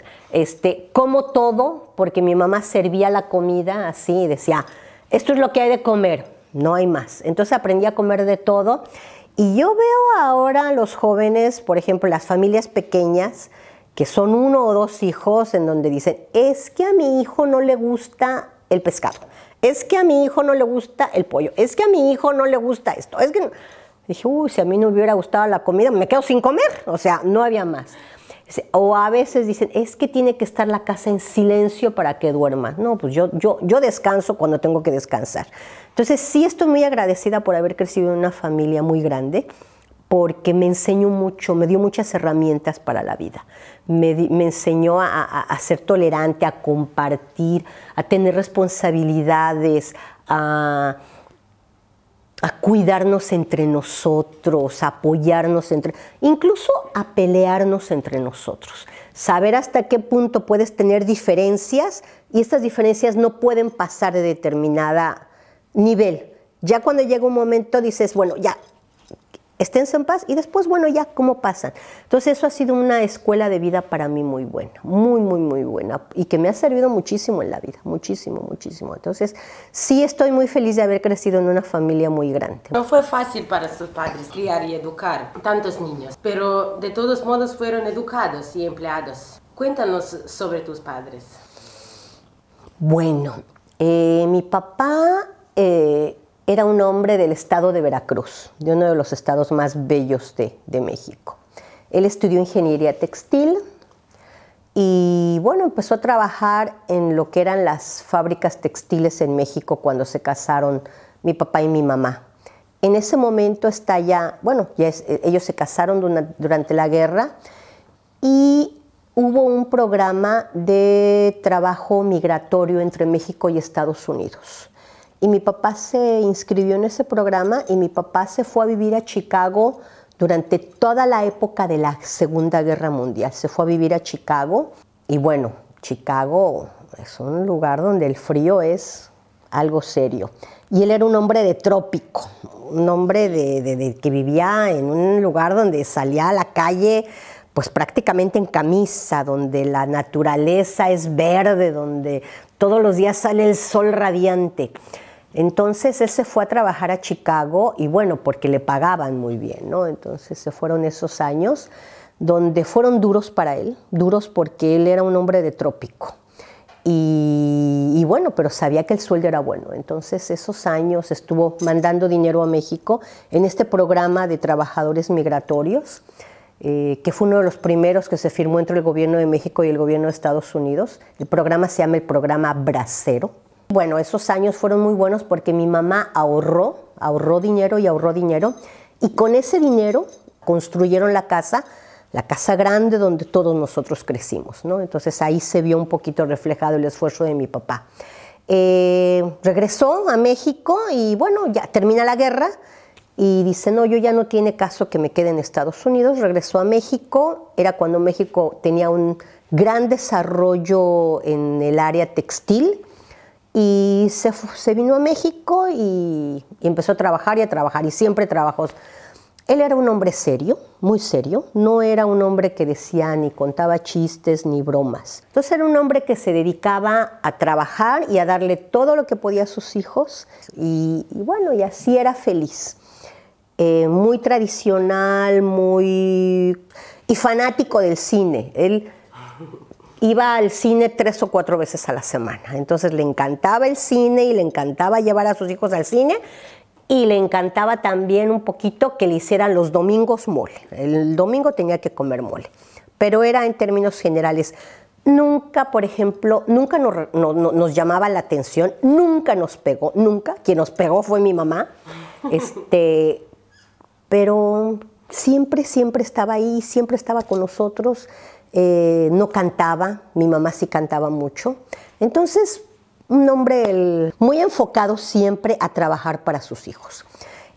como todo, porque mi mamá servía la comida así, decía, esto es lo que hay de comer, no hay más. Entonces aprendí a comer de todo. Y yo veo ahora los jóvenes, por ejemplo, las familias pequeñas, que son 1 o 2 hijos, en donde dicen, es que a mi hijo no le gusta el pescado, es que a mi hijo no le gusta el pollo, es que a mi hijo no le gusta esto. Es que dije, uy, si a mí no me hubiera gustado la comida, me quedo sin comer. O sea, no había más. O a veces dicen, es que tiene que estar la casa en silencio para que duerma. No, pues yo descanso cuando tengo que descansar. Entonces sí estoy muy agradecida por haber crecido en una familia muy grande, porque me enseñó mucho, me dio muchas herramientas para la vida. Me enseñó a ser tolerante, a compartir, a tener responsabilidades, a cuidarnos entre nosotros, a apoyarnos incluso a pelearnos entre nosotros. Saber hasta qué punto puedes tener diferencias y estas diferencias no pueden pasar de determinado nivel. Ya cuando llega un momento dices, bueno, ya, esténse en paz y después, bueno, ya, ¿cómo pasan? Entonces eso ha sido una escuela de vida para mí muy buena, muy buena y que me ha servido muchísimo en la vida, muchísimo. Entonces sí estoy muy feliz de haber crecido en una familia muy grande. No fue fácil para sus padres criar y educar tantos niños, pero de todos modos fueron educados y empleados. Cuéntanos sobre tus padres. Bueno, mi papá era un hombre del estado de Veracruz, de uno de los estados más bellos de México. Él estudió ingeniería textil y bueno, empezó a trabajar en lo que eran las fábricas textiles en México cuando se casaron mi papá y mi mamá. En ese momento ellos se casaron durante la guerra y hubo un programa de trabajo migratorio entre México y Estados Unidos. y mi papá se inscribió en ese programa y mi papá se fue a vivir a Chicago durante toda la época de la Segunda Guerra Mundial. Se fue a vivir a Chicago y bueno, Chicago es un lugar donde el frío es algo serio. Y él era un hombre de trópico, un hombre que vivía en un lugar donde salía a la calle pues prácticamente en camisa, donde la naturaleza es verde, donde todos los días sale el sol radiante. Entonces él se fue a trabajar a Chicago y bueno, porque le pagaban muy bien, ¿no? Entonces se fueron esos años donde fueron duros para él, duros porque él era un hombre de trópico. Y bueno, pero sabía que el sueldo era bueno. Entonces esos años estuvo mandando dinero a México en este programa de trabajadores migratorios, que fue uno de los primeros que se firmó entre el gobierno de México y el gobierno de Estados Unidos. El programa se llama el programa Bracero. Bueno, esos años fueron muy buenos porque mi mamá ahorró dinero y con ese dinero construyeron la casa grande donde todos nosotros crecimos, ¿no? Entonces ahí se vio un poquito reflejado el esfuerzo de mi papá. Regresó a México y bueno, ya termina la guerra y dice, no, yo ya no tiene caso que me quede en Estados Unidos. Regresó a México, era cuando México tenía un gran desarrollo en el área textil y se vino a México y empezó a trabajar y siempre trabajó. Él era un hombre serio, muy serio, no era un hombre que decía ni contaba chistes ni bromas. Entonces era un hombre que se dedicaba a trabajar y a darle todo lo que podía a sus hijos y bueno, y así era feliz. Muy tradicional, y fanático del cine. Él iba al cine 3 o 4 veces a la semana, entonces le encantaba el cine y le encantaba llevar a sus hijos al cine. Y le encantaba también un poquito que le hicieran los domingos mole. El domingo tenía que comer mole. Pero era en términos generales. Nunca, por ejemplo, nunca nos llamaba la atención, nunca nos pegó, nunca. Quien nos pegó fue mi mamá. Pero siempre estaba ahí, siempre estaba con nosotros. No cantaba, mi mamá sí cantaba mucho. Entonces, un hombre muy enfocado siempre a trabajar para sus hijos.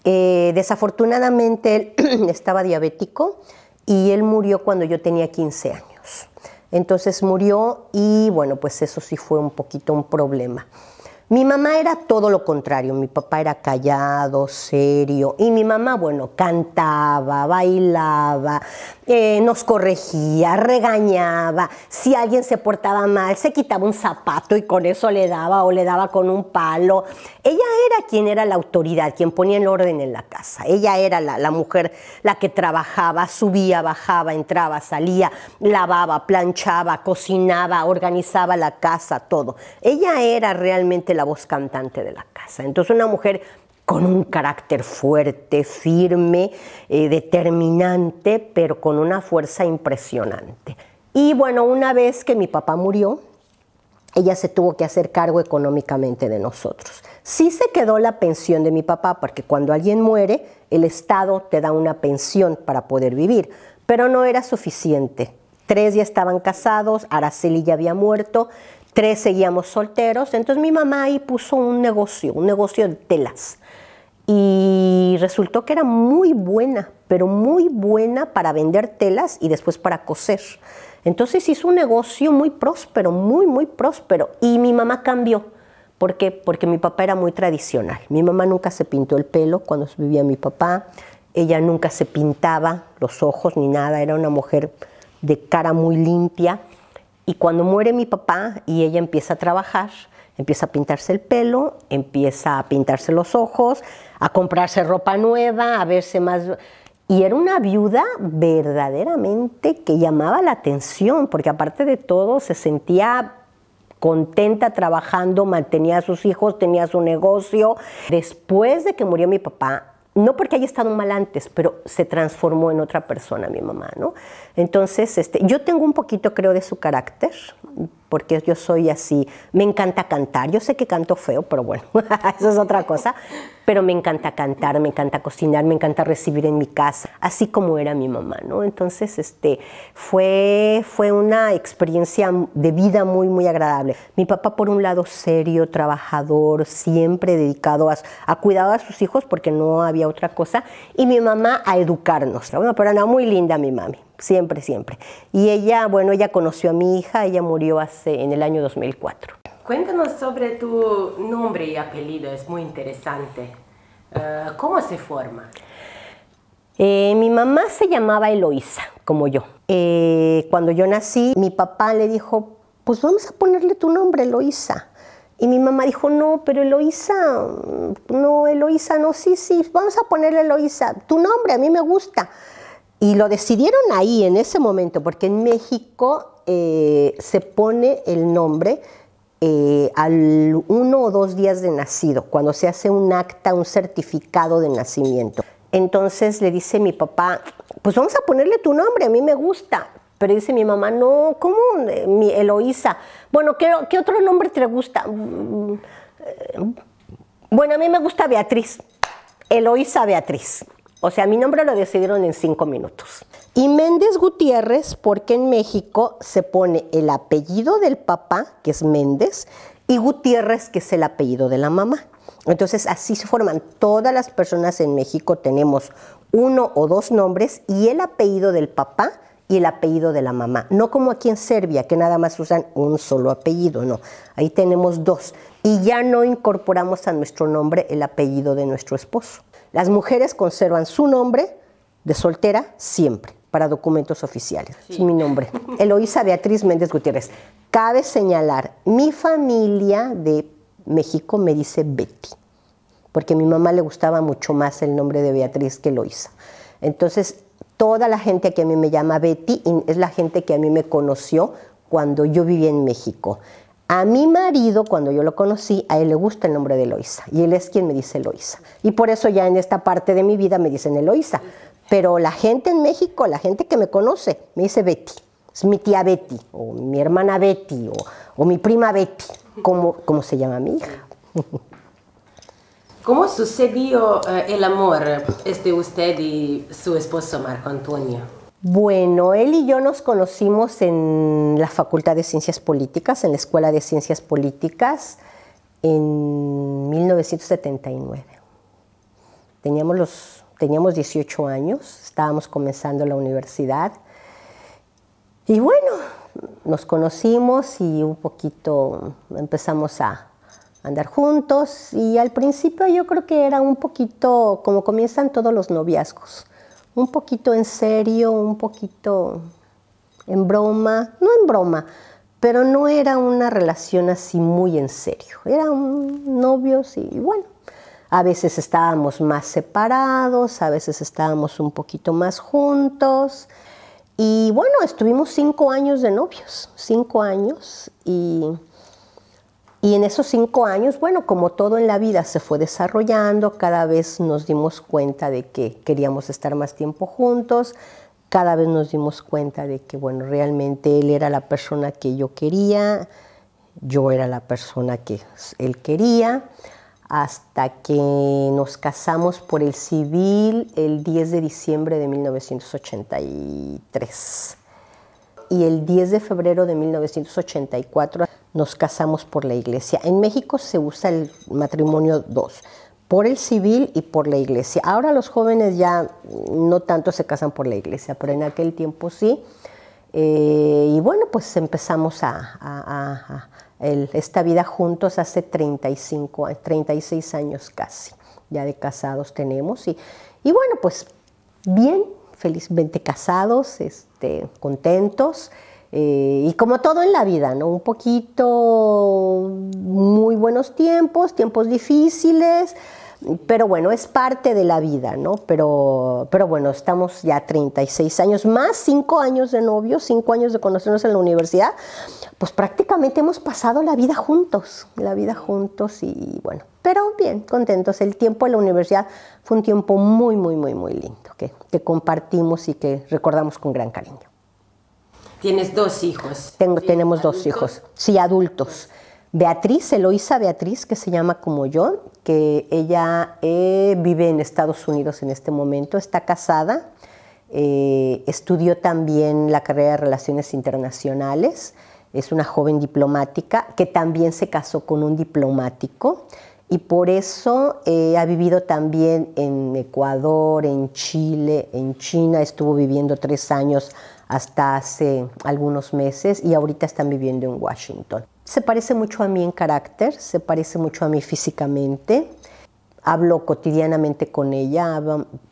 Desafortunadamente él estaba diabético y él murió cuando yo tenía 15 años. Entonces murió y bueno, pues eso sí fue un poquito un problema. Mi mamá era todo lo contrario, mi papá era callado, serio, y mi mamá, bueno, cantaba, bailaba, nos corregía, regañaba, si alguien se portaba mal, se quitaba un zapato y con eso le daba o le daba con un palo. Ella era quien era la autoridad, quien ponía el orden en la casa. Ella era la mujer, la que trabajaba, subía, bajaba, entraba, salía, lavaba, planchaba, cocinaba, organizaba la casa, todo. Ella era realmente la voz cantante de la casa. Entonces una mujer con un carácter fuerte, firme, determinante, pero con una fuerza impresionante. Y bueno, una vez que mi papá murió, ella se tuvo que hacer cargo económicamente de nosotros. Sí se quedó la pensión de mi papá, porque cuando alguien muere, el Estado te da una pensión para poder vivir, pero no era suficiente. 3 ya estaban casados, Araceli ya había muerto, 3 seguíamos solteros, entonces mi mamá ahí puso un negocio de telas. Y resultó que era muy buena, pero muy buena para vender telas y después para coser. Entonces hizo un negocio muy próspero, muy próspero. Y mi mamá cambió. ¿Por qué? Porque mi papá era muy tradicional. Mi mamá nunca se pintó el pelo cuando vivía mi papá. Ella nunca se pintaba los ojos ni nada. Era una mujer de cara muy limpia. Y cuando muere mi papá y ella empieza a trabajar, empieza a pintarse el pelo, empieza a pintarse los ojos, a comprarse ropa nueva, a verse más. Y era una viuda verdaderamente que llamaba la atención, porque aparte de todo se sentía contenta trabajando, mantenía a sus hijos, tenía su negocio. Después de que murió mi papá, no porque haya estado mal antes, pero se transformó en otra persona mi mamá, ¿no? Entonces, yo tengo un poquito, creo, de su carácter, porque yo soy así, me encanta cantar. Yo sé que canto feo, pero bueno, eso es otra cosa. pero me encanta cantar, me encanta cocinar, me encanta recibir en mi casa, así como era mi mamá, ¿no? Entonces, fue una experiencia de vida muy, muy agradable. Mi papá, por un lado, serio, trabajador, siempre dedicado a cuidar a sus hijos, porque no había otra cosa, y mi mamá a educarnos. Una persona muy linda, mi mami, siempre, siempre. Y ella, bueno, ella conoció a mi hija, ella murió en el año 2004. Cuéntanos sobre tu nombre y apellido, es muy interesante. ¿Cómo se forma? Mi mamá se llamaba Eloísa, como yo. Cuando yo nací, mi papá le dijo, pues vamos a ponerle tu nombre, Eloísa. Y mi mamá dijo, no, pero Eloísa no, sí, vamos a ponerle Eloísa, tu nombre, a mí me gusta. Y lo decidieron ahí, en ese momento, porque en México se pone el nombre al 1 o 2 días de nacido, cuando se hace un acta, un certificado de nacimiento. Entonces le dice mi papá, pues vamos a ponerle tu nombre, a mí me gusta. Pero dice mi mamá, no, ¿cómo? Mi Eloísa. Bueno, ¿qué otro nombre te gusta? Bueno, a mí me gusta Beatriz. Eloísa Beatriz. O sea, mi nombre lo decidieron en 5 minutos. Y Méndez Gutiérrez, porque en México se pone el apellido del papá, que es Méndez, y Gutiérrez, que es el apellido de la mamá. Entonces, así se forman. Todas las personas en México tenemos 1 o 2 nombres y el apellido del papá y el apellido de la mamá. No como aquí en Serbia, que nada más usan un solo apellido, no. Ahí tenemos 2. Y ya no incorporamos a nuestro nombre el apellido de nuestro esposo. Las mujeres conservan su nombre de soltera siempre, para documentos oficiales. Sí. Es mi nombre, Eloísa Beatriz Méndez Gutiérrez. Cabe señalar, mi familia de México me dice Betty, porque a mi mamá le gustaba mucho más el nombre de Beatriz que Eloísa. Entonces, toda la gente que a mí me llama Betty es la gente que a mí me conoció cuando yo vivía en México. A mi marido, cuando yo lo conocí, a él le gusta el nombre de Eloísa, y él es quien me dice Eloísa. Y por eso ya en esta parte de mi vida me dicen Eloísa. Pero la gente en México, la gente que me conoce, me dice Betty. Es mi tía Betty, o mi hermana Betty, o mi prima Betty, como se llama mi hija. ¿Cómo sucedió el amor de usted y su esposo Marco Antonio? Bueno, él y yo nos conocimos en la Facultad de Ciencias Políticas, en la Escuela de Ciencias Políticas, en 1979. Teníamos 18 años, estábamos comenzando la universidad. Y bueno, nos conocimos y un poquito empezamos a andar juntos. Y al principio yo creo que era un poquito como comienzan todos los noviazgos. Un poquito en serio, un poquito en broma, no en broma, pero no era una relación así muy en serio. Eran novios y bueno, a veces estábamos más separados, a veces estábamos un poquito más juntos. Y bueno, estuvimos 5 años de novios, 5 años y en esos 5 años, bueno, como todo en la vida se fue desarrollando, cada vez nos dimos cuenta de que queríamos estar más tiempo juntos, cada vez nos dimos cuenta de que, bueno, realmente él era la persona que yo quería, yo era la persona que él quería, hasta que nos casamos por el civil el 10 de diciembre de 1983. Y el 10 de febrero de 1984 nos casamos por la iglesia. En México se usa el matrimonio 2, por el civil y por la iglesia. Ahora los jóvenes ya no tanto se casan por la iglesia, pero en aquel tiempo sí. Y bueno, pues empezamos esta vida juntos hace 36 años casi, ya de casados tenemos. Y bueno, pues bien, felizmente casados, contentos, y como todo en la vida, ¿no? Un poquito, muy buenos tiempos difíciles, pero bueno, es parte de la vida, ¿no? Pero bueno, estamos ya 36 años, más 5 años de novios, 5 años de conocernos en la universidad, pues prácticamente hemos pasado la vida juntos y bueno, pero bien, contentos. El tiempo en la universidad fue un tiempo muy, muy, muy, muy lindo, que compartimos y que recordamos con gran cariño. ¿Tienes 2 hijos? Tenemos 2 hijos, sí, adultos. Beatriz, Eloísa Beatriz, que se llama como yo, que ella vive en Estados Unidos en este momento, está casada, estudió también la carrera de Relaciones Internacionales, es una joven diplomática que también se casó con un diplomático y por eso ha vivido también en Ecuador, en Chile, en China, estuvo viviendo 3 años hasta hace algunos meses y ahorita están viviendo en Washington. Se parece mucho a mí en carácter, se parece mucho a mí físicamente. Hablo cotidianamente con ella,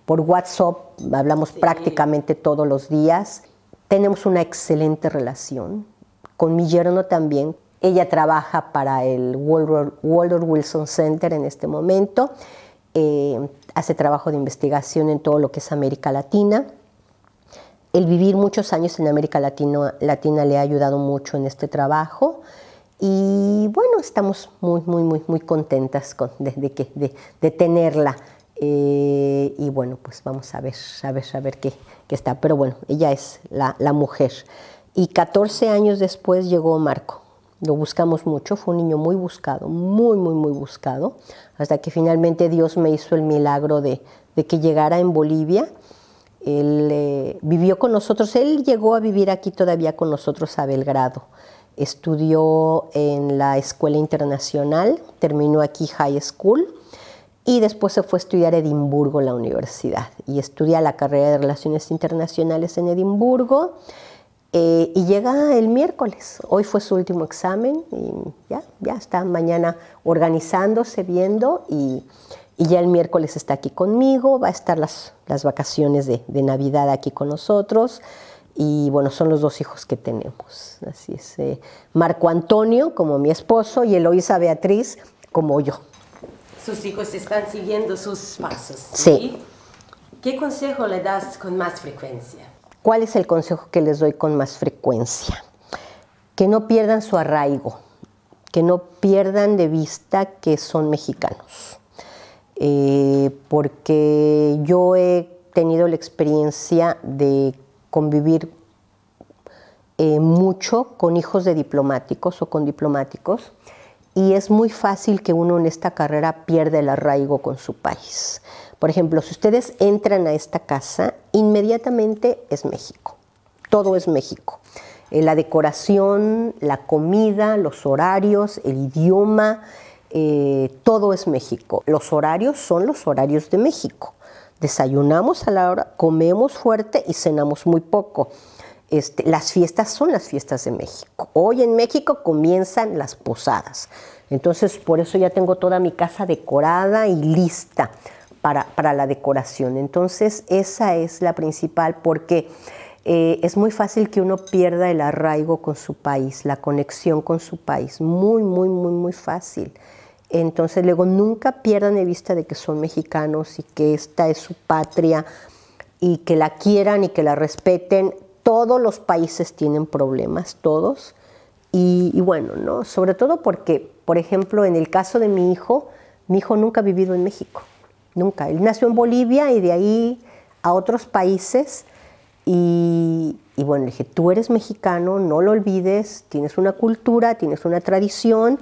por WhatsApp hablamos prácticamente todos los días. Tenemos una excelente relación. Con mi yerno también. Ella trabaja para el Woodrow Wilson Center en este momento. Hace trabajo de investigación en todo lo que es América Latina. El vivir muchos años en América Latina le ha ayudado mucho en este trabajo. Y bueno, estamos muy contentas de tenerla. Y bueno, pues vamos a ver qué está. Pero bueno, ella es la mujer. Y 14 años después llegó Marco. Lo buscamos mucho, fue un niño muy buscado, muy buscado, hasta que finalmente Dios me hizo el milagro de que llegara en Bolivia. Él vivió con nosotros, él llegó a vivir aquí todavía con nosotros a Belgrado. Estudió en la escuela internacional, terminó aquí high school y después se fue a estudiar a Edimburgo, la universidad. Y estudia la carrera de Relaciones Internacionales en Edimburgo. Y llega el miércoles. Hoy fue su último examen y ya está mañana organizándose, viendo y ya el miércoles está aquí conmigo. Va a estar las vacaciones de Navidad aquí con nosotros y bueno, son los 2 hijos que tenemos. Así es, Marco Antonio como mi esposo y Eloísa Beatriz como yo. Sus hijos están siguiendo sus pasos. Sí. ¿Qué consejo le das con más frecuencia? ¿Cuál es el consejo que les doy con más frecuencia? Que no pierdan su arraigo, que no pierdan de vista que son mexicanos. Porque yo he tenido la experiencia de convivir mucho con hijos de diplomáticos o con diplomáticos y es muy fácil que uno en esta carrera pierda el arraigo con su país. Por ejemplo, si ustedes entran a esta casa, inmediatamente es México. Todo es México. La decoración, la comida, los horarios, el idioma, todo es México. Los horarios son los horarios de México. Desayunamos a la hora, comemos fuerte y cenamos muy poco. Las fiestas son las fiestas de México. Hoy en México comienzan las posadas. Entonces, por eso ya tengo toda mi casa decorada y lista para la decoración. Entonces, esa es la principal porque es muy fácil que uno pierda el arraigo con su país, la conexión con su país. Muy fácil. Entonces, luego nunca pierdan de vista de que son mexicanos y que esta es su patria y que la quieran y que la respeten. Todos los países tienen problemas, todos. Y bueno, ¿no? Sobre todo porque, por ejemplo, en el caso de mi hijo nunca ha vivido en México. Nunca. Él nació en Bolivia y de ahí a otros países. Y bueno, le dije, tú eres mexicano, no lo olvides, tienes una cultura, tienes una tradición,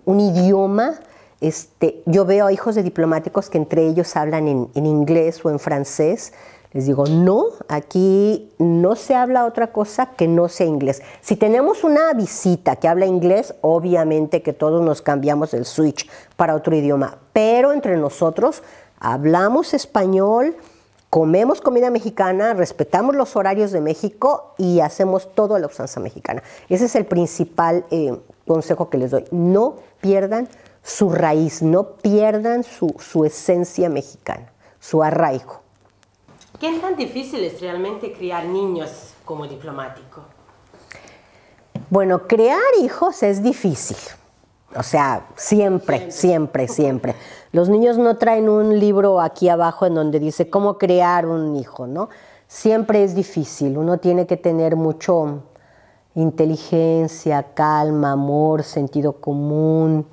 un idioma. Yo veo a hijos de diplomáticos que entre ellos hablan en inglés o en francés. Les digo, no, aquí no se habla otra cosa que no sea inglés. Si tenemos una visita que habla inglés, obviamente que todos nos cambiamos el switch para otro idioma. Pero entre nosotros hablamos español, comemos comida mexicana, respetamos los horarios de México y hacemos todo a la usanza mexicana. Ese es el principal consejo que les doy. No pierdan su raíz, no pierdan su esencia mexicana, su arraigo. ¿Qué tan difícil es realmente criar niños como diplomático? Bueno, crear hijos es difícil. O sea, siempre. Los niños no traen un libro aquí abajo en donde dice cómo crear un hijo, ¿no? Siempre es difícil. Uno tiene que tener mucho inteligencia, calma, amor, sentido común.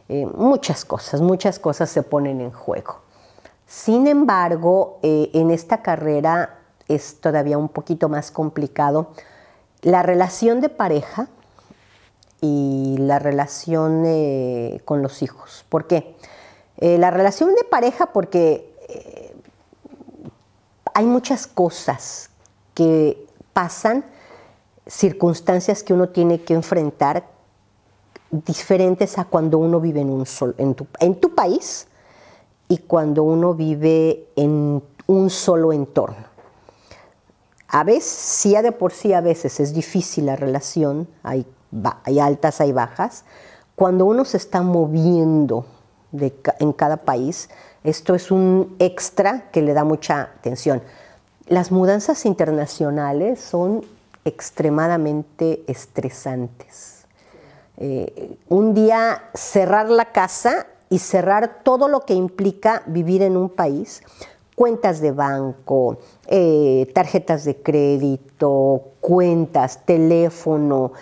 Muchas cosas se ponen en juego. Sin embargo, en esta carrera es todavía un poquito más complicado. La relación de pareja y la relación con los hijos. ¿Por qué? La relación de pareja, porque hay muchas cosas que pasan, circunstancias que uno tiene que enfrentar, diferentes a cuando uno vive en tu país y cuando uno vive en un solo entorno. A veces, sí, ya de por sí a veces es difícil la relación, hay altas, hay bajas. Cuando uno se está moviendo en cada país, esto es un extra que le da mucha atención. Las mudanzas internacionales son extremadamente estresantes. Un día cerrar la casa y cerrar todo lo que implica vivir en un país, cuentas de banco, tarjetas de crédito, cuentas, teléfono,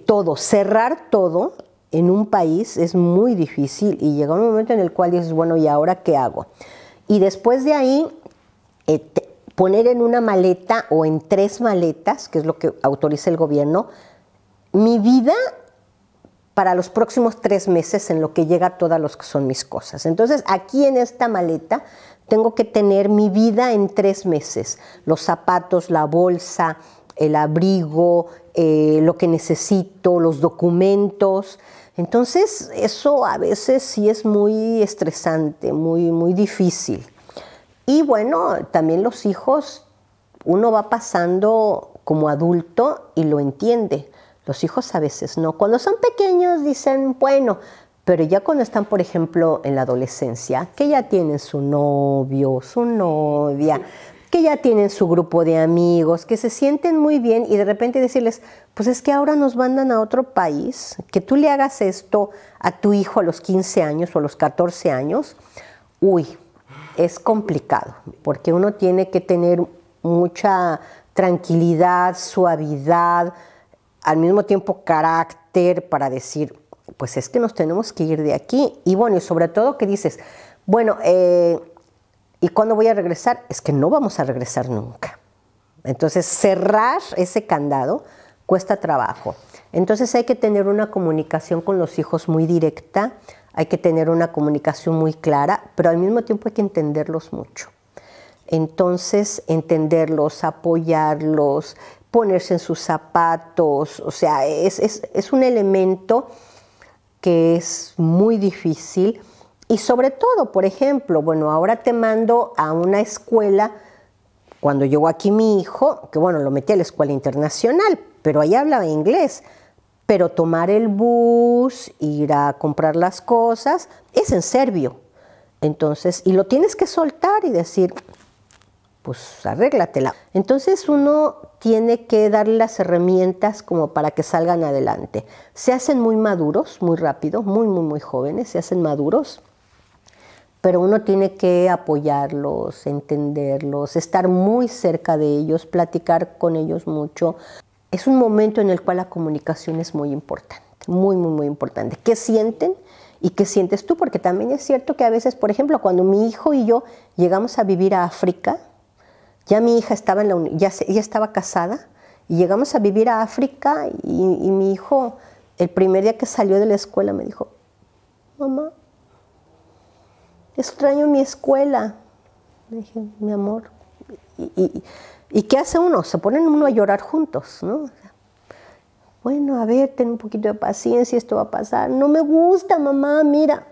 todo, cerrar todo en un país es muy difícil y llega un momento en el cual dices, bueno, ¿y ahora qué hago? Y después de ahí, poner en una maleta o en 3 maletas, que es lo que autoriza el gobierno, mi vida para los próximos 3 meses en lo que llega todas las que son mis cosas. Entonces, aquí en esta maleta tengo que tener mi vida en 3 meses. Los zapatos, la bolsa, el abrigo, lo que necesito, los documentos. Entonces, eso a veces sí es muy estresante, muy difícil. Y bueno, también los hijos, uno va pasando como adulto y lo entiende. Los hijos a veces no. Cuando son pequeños dicen, bueno, pero ya cuando están, por ejemplo, en la adolescencia, que ya tienen su novio, su novia, que ya tienen su grupo de amigos, que se sienten muy bien y de repente decirles, pues es que ahora nos mandan a otro país, que tú le hagas esto a tu hijo a los 15 años o a los 14 años, uy, es complicado, porque uno tiene que tener mucha tranquilidad, suavidad, al mismo tiempo carácter para decir, pues es que nos tenemos que ir de aquí. Y bueno, y sobre todo que dices, bueno, ¿y cuándo voy a regresar? Es que no vamos a regresar nunca. Entonces, cerrar ese candado cuesta trabajo. Entonces hay que tener una comunicación con los hijos muy directa, hay que tener una comunicación muy clara, pero al mismo tiempo hay que entenderlos mucho. Entonces, entenderlos, apoyarlos, ponerse en sus zapatos, o sea, es un elemento que es muy difícil. Y sobre todo, por ejemplo, bueno, ahora te mando a una escuela, cuando llegó aquí mi hijo, que bueno, lo metí a la escuela internacional, pero ahí hablaba inglés, pero tomar el bus, ir a comprar las cosas, es en serbio. Entonces, y lo tienes que soltar y decir, pues arréglatela. Entonces uno tiene que darle las herramientas como para que salgan adelante. Se hacen muy maduros, muy rápido, muy jóvenes, se hacen maduros, pero uno tiene que apoyarlos, entenderlos, estar muy cerca de ellos, platicar con ellos mucho. Es un momento en el cual la comunicación es muy importante, muy importante. ¿Qué sienten y qué sientes tú? Porque también es cierto que a veces, por ejemplo, cuando mi hijo y yo llegamos a vivir a África, ya mi hija estaba ya estaba casada y llegamos a vivir a África y mi hijo, el primer día que salió de la escuela, me dijo, mamá, extraño mi escuela. Le dije, mi amor, ¿y qué hace uno? Se ponen uno a llorar juntos, ¿no? Bueno, a ver, ten un poquito de paciencia, esto va a pasar. No me gusta, mamá, mira,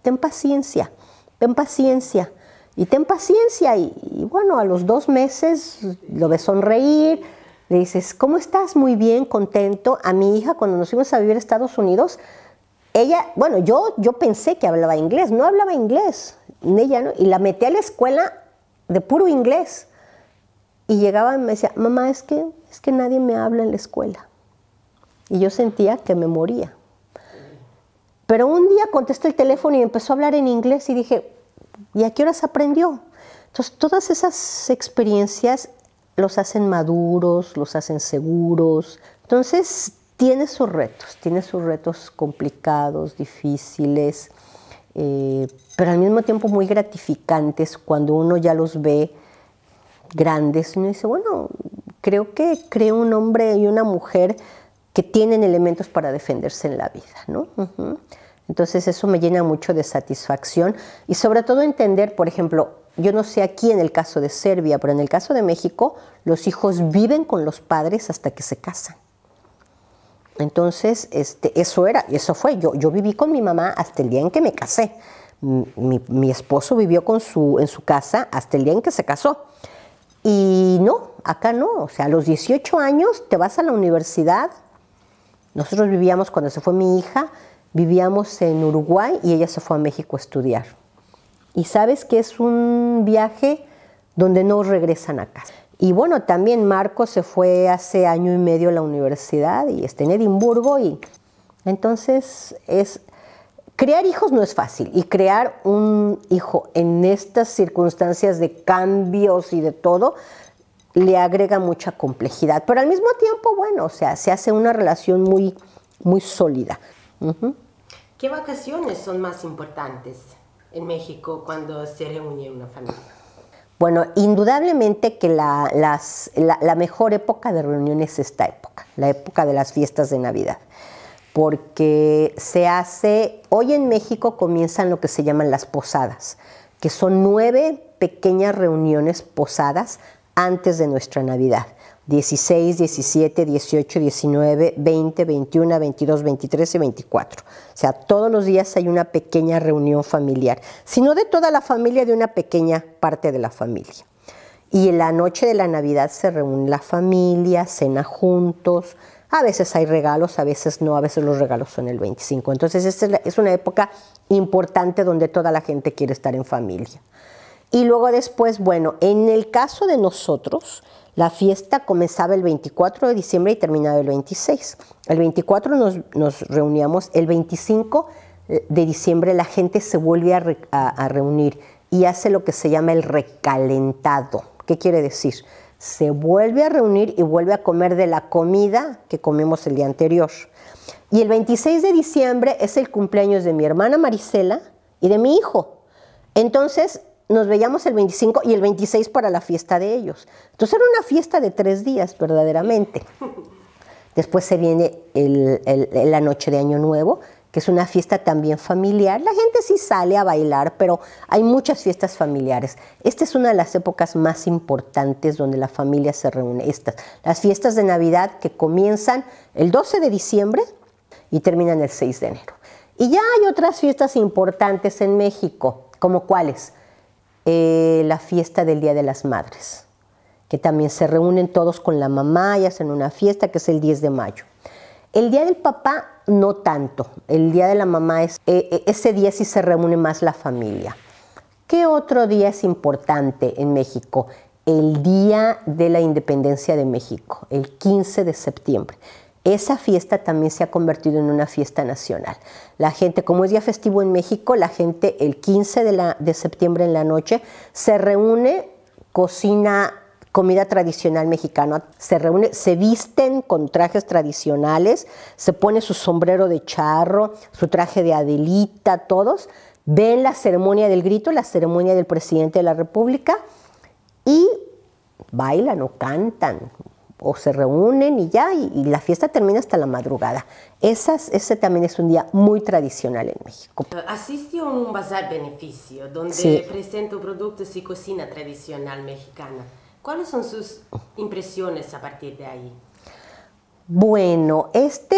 ten paciencia, ten paciencia. Y ten paciencia, y bueno, a los 2 meses lo ves sonreír, le dices, ¿cómo estás? Muy bien, contento. A mi hija, cuando nos fuimos a vivir a Estados Unidos, ella, bueno, yo pensé que hablaba inglés, no hablaba inglés, ella no, y la metí a la escuela de puro inglés. Y llegaba y me decía, mamá, es que nadie me habla en la escuela. Y yo sentía que me moría. Pero un día contestó el teléfono y empezó a hablar en inglés y dije, ¿y a qué horas aprendió? Entonces, todas esas experiencias los hacen maduros, los hacen seguros. Entonces, tiene sus retos complicados, difíciles, pero al mismo tiempo muy gratificantes cuando uno ya los ve grandes. Uno dice, bueno, creo que creo un hombre y una mujer que tienen elementos para defenderse en la vida, ¿no? Entonces eso me llena mucho de satisfacción y sobre todo entender, por ejemplo, yo no sé aquí en el caso de Serbia, pero en el caso de México, los hijos viven con los padres hasta que se casan. Entonces, eso fue. Yo viví con mi mamá hasta el día en que me casé. Mi esposo vivió en su casa hasta el día en que se casó. Y no, acá no. O sea, a los 18 años te vas a la universidad. Nosotros vivíamos, cuando se fue mi hija, vivíamos en Uruguay y ella se fue a México a estudiar. Y sabes que es un viaje donde no regresan a casa. Y bueno, también Marco se fue hace año y medio a la universidad y está en Edimburgo. Y entonces, crear hijos no es fácil. Y crear un hijo en estas circunstancias de cambios y de todo, le agrega mucha complejidad. Pero al mismo tiempo, bueno, o sea, se hace una relación muy, muy sólida. ¿Qué vacaciones son más importantes en México cuando se reúne una familia? Bueno, indudablemente que la mejor época de reunión es esta época, la época de las fiestas de Navidad, porque hoy en México comienzan lo que se llaman las posadas, que son 9 pequeñas reuniones posadas antes de nuestra Navidad. 16, 17, 18, 19, 20, 21, 22, 23 y 24. O sea, todos los días hay una pequeña reunión familiar, si no de toda la familia, de una pequeña parte de la familia. Y en la noche de la Navidad se reúne la familia, cena juntos, a veces hay regalos, a veces no, a veces los regalos son el 25. Entonces es una época importante donde toda la gente quiere estar en familia. Y luego después, bueno, en el caso de nosotros, la fiesta comenzaba el 24 de diciembre y terminaba el 26. El 24 nos reuníamos, el 25 de diciembre la gente se vuelve a reunir y hace lo que se llama el recalentado. ¿Qué quiere decir? Se vuelve a reunir y vuelve a comer de la comida que comimos el día anterior. Y el 26 de diciembre es el cumpleaños de mi hermana Marisela y de mi hijo. Entonces, nos veíamos el 25 y el 26 para la fiesta de ellos. Entonces era una fiesta de 3 días, verdaderamente. Después se viene la noche de Año Nuevo, que es una fiesta también familiar. La gente sí sale a bailar, pero hay muchas fiestas familiares. Esta es una de las épocas más importantes donde la familia se reúne. Las fiestas de Navidad que comienzan el 12 de diciembre y terminan el 6 de enero. Y ya hay otras fiestas importantes en México, ¿como cuáles? La fiesta del Día de las Madres, que también se reúnen todos con la mamá y hacen una fiesta que es el 10 de mayo. El Día del Papá no tanto, el Día de la Mamá ese día sí se reúne más la familia. ¿Qué otro día es importante en México? El Día de la Independencia de México, el 15 de septiembre. Esa fiesta también se ha convertido en una fiesta nacional. La gente, como es día festivo en México, la gente el 15 de septiembre en la noche se reúne, cocina comida tradicional mexicana, se reúne, se visten con trajes tradicionales, se pone su sombrero de charro, su traje de Adelita, todos, ven la ceremonia del grito, la ceremonia del presidente de la República y bailan o cantan, o se reúnen y ya, y la fiesta termina hasta la madrugada. Ese también es un día muy tradicional en México. Asistió a un bazar beneficio donde presenta productos y cocina tradicional mexicana. ¿Cuáles son sus impresiones a partir de ahí? Bueno,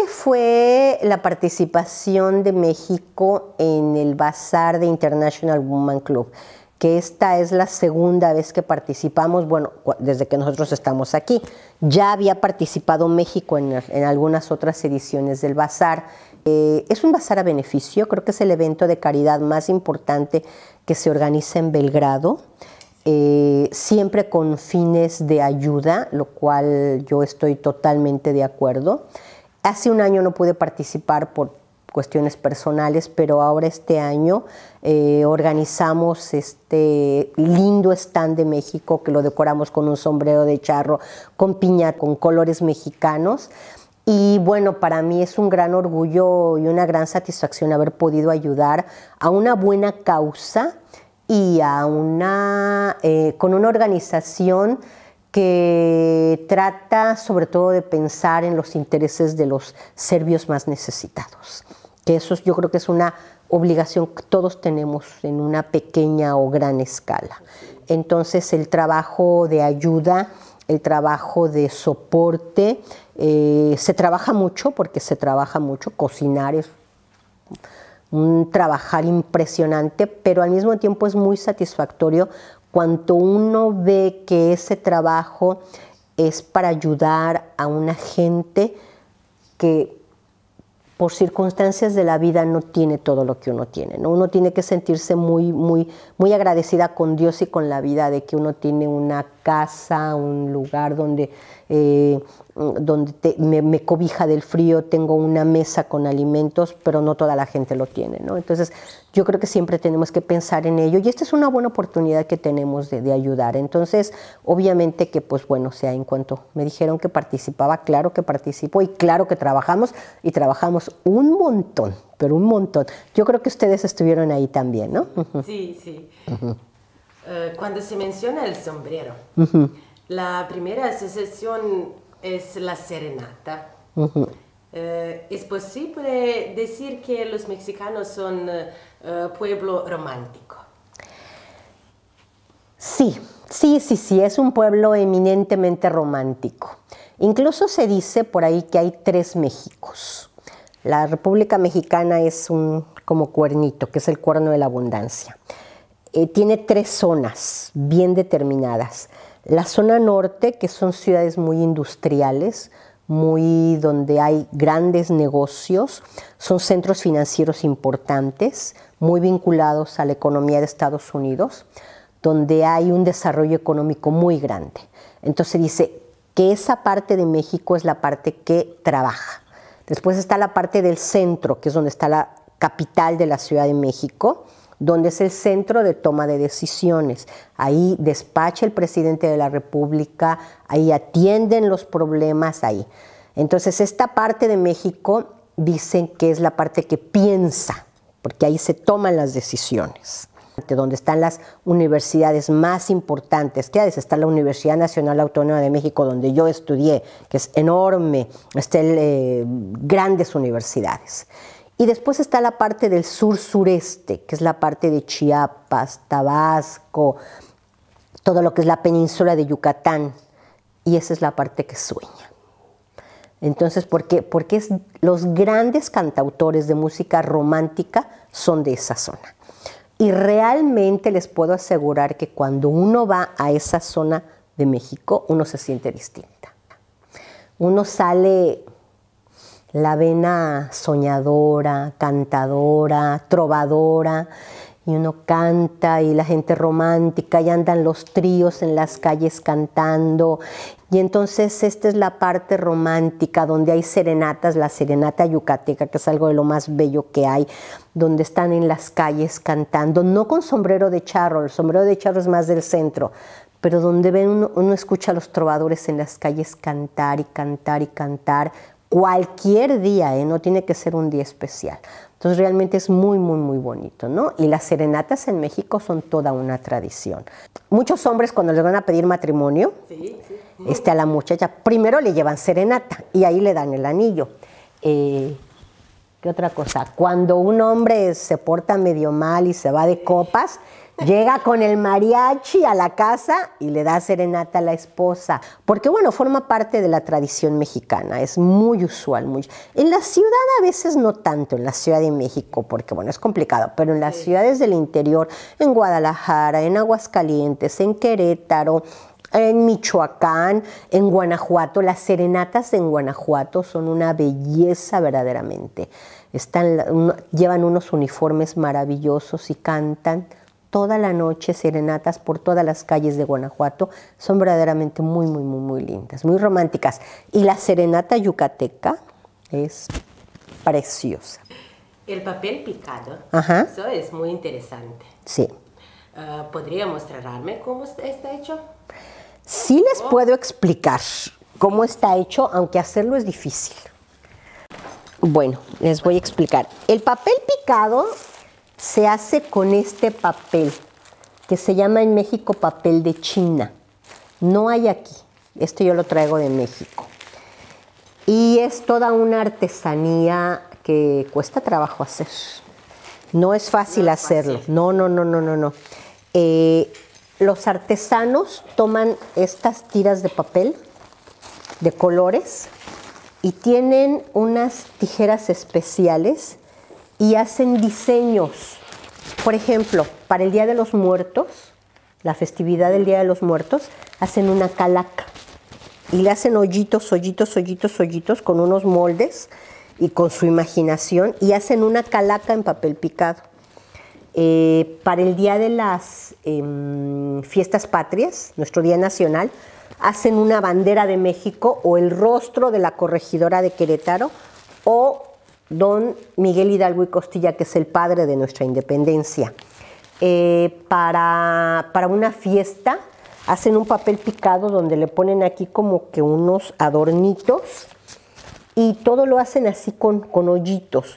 fue la participación de México en el bazar de International Woman Club, que esta es la segunda vez que participamos, bueno, desde que nosotros estamos aquí. Ya había participado México en algunas otras ediciones del bazar. Es un bazar a beneficio, creo que es el evento de caridad más importante que se organiza en Belgrado, siempre con fines de ayuda, lo cual yo estoy totalmente de acuerdo. Hace un año no pude participar por cuestiones personales, pero ahora este año organizamos este lindo stand de México que lo decoramos con un sombrero de charro, con piña, con colores mexicanos. Y bueno, para mí es un gran orgullo y una gran satisfacción haber podido ayudar a una buena causa y con una organización que trata sobre todo de pensar en los intereses de los serbios más necesitados. que eso yo creo que es una obligación que todos tenemos en una pequeña o gran escala. Entonces el trabajo de ayuda, el trabajo de soporte, se trabaja mucho, porque se trabaja mucho, cocinar es un trabajar impresionante, pero al mismo tiempo es muy satisfactorio cuando uno ve que ese trabajo es para ayudar a una gente que por circunstancias de la vida no tiene todo lo que uno tiene, ¿no? Uno tiene que sentirse muy agradecida con Dios y con la vida de que uno tiene una casa, un lugar donde me cobija del frío, tengo una mesa con alimentos, pero no toda la gente lo tiene, ¿no? Entonces yo creo que siempre tenemos que pensar en ello y esta es una buena oportunidad que tenemos de ayudar. Entonces obviamente que pues bueno, o sea, en cuanto me dijeron que participaba, claro que participo y claro que trabajamos y trabajamos un montón, pero un montón. Yo creo que ustedes estuvieron ahí también, ¿no? Sí, sí. Cuando se menciona el sombrero, la primera asociación es la serenata. ¿Es posible decir que los mexicanos son pueblo romántico? Sí, es un pueblo eminentemente romántico. Incluso se dice por ahí que hay 3 Méxicos. La República Mexicana es un como cuernito, que es el cuerno de la abundancia. Tiene 3 zonas bien determinadas. La zona norte, que son ciudades muy industriales, muy donde hay grandes negocios, son centros financieros importantes, muy vinculados a la economía de Estados Unidos, donde hay un desarrollo económico muy grande. Entonces dice que esa parte de México es la parte que trabaja. Después está la parte del centro, que es donde está la capital de la Ciudad de México, donde es el centro de toma de decisiones. Ahí despacha el presidente de la República, ahí atienden los problemas, ahí. Entonces, esta parte de México dicen que es la parte que piensa, porque ahí se toman las decisiones. Donde están las universidades más importantes, que está la Universidad Nacional Autónoma de México, donde yo estudié, que es enorme, están grandes universidades. Y después está la parte del sur-sureste, que es la parte de Chiapas, Tabasco, todo lo que es la península de Yucatán. Y esa es la parte que sueña. Entonces, ¿por qué? Porque los grandes cantautores de música romántica son de esa zona. Y realmente les puedo asegurar que cuando uno va a esa zona de México, uno se siente distinta. Uno sale la vena soñadora, cantadora, trovadora, y uno canta y la gente romántica y andan los tríos en las calles cantando. Y entonces esta es la parte romántica donde hay serenatas, la serenata yucateca, que es algo de lo más bello que hay, donde están en las calles cantando, no con sombrero de charro, el sombrero de charro es más del centro, pero donde uno escucha a los trovadores en las calles cantar y cantar y cantar, cualquier día, no tiene que ser un día especial. Entonces realmente es muy bonito, ¿no? Y las serenatas en México son toda una tradición. Muchos hombres cuando les van a pedir matrimonio, a la muchacha, primero le llevan serenata y ahí le dan el anillo. ¿Qué otra cosa? Cuando un hombre se porta medio mal y se va de copas, llega con el mariachi a la casa y le da serenata a la esposa. Porque, bueno, forma parte de la tradición mexicana. Es muy usual. En la ciudad a veces no tanto, en la Ciudad de México, porque, bueno, es complicado. Pero en las ciudades del interior, en Guadalajara, en Aguascalientes, en Querétaro, en Michoacán, en Guanajuato, las serenatas en Guanajuato son una belleza verdaderamente. Llevan unos uniformes maravillosos y cantan toda la noche serenatas por todas las calles de Guanajuato. Son verdaderamente muy lindas, muy románticas. Y la serenata yucateca es preciosa. El papel picado, eso es muy interesante. Sí. ¿Podría mostrarme cómo está hecho? Sí les puedo explicar cómo está hecho, aunque hacerlo es difícil. Bueno, les voy a explicar. El papel picado se hace con este papel, que se llama en México papel de China. No hay aquí. Esto yo lo traigo de México. Y es toda una artesanía que cuesta trabajo hacer. No es fácil hacerlo. No, no, no, no, no, no. Los artesanos toman estas tiras de papel de colores y tienen unas tijeras especiales y hacen diseños. Por ejemplo, para el Día de los Muertos, la festividad del Día de los Muertos, hacen una calaca y le hacen hoyitos, hoyitos, hoyitos, hoyitos con unos moldes y con su imaginación y hacen una calaca en papel picado. Para el Día de las Fiestas Patrias, nuestro Día Nacional, hacen una bandera de México o el rostro de la corregidora de Querétaro o don Miguel Hidalgo y Costilla, que es el padre de nuestra independencia. Para una fiesta hacen un papel picado donde le ponen aquí como que unos adornitos y todo lo hacen así con hoyitos.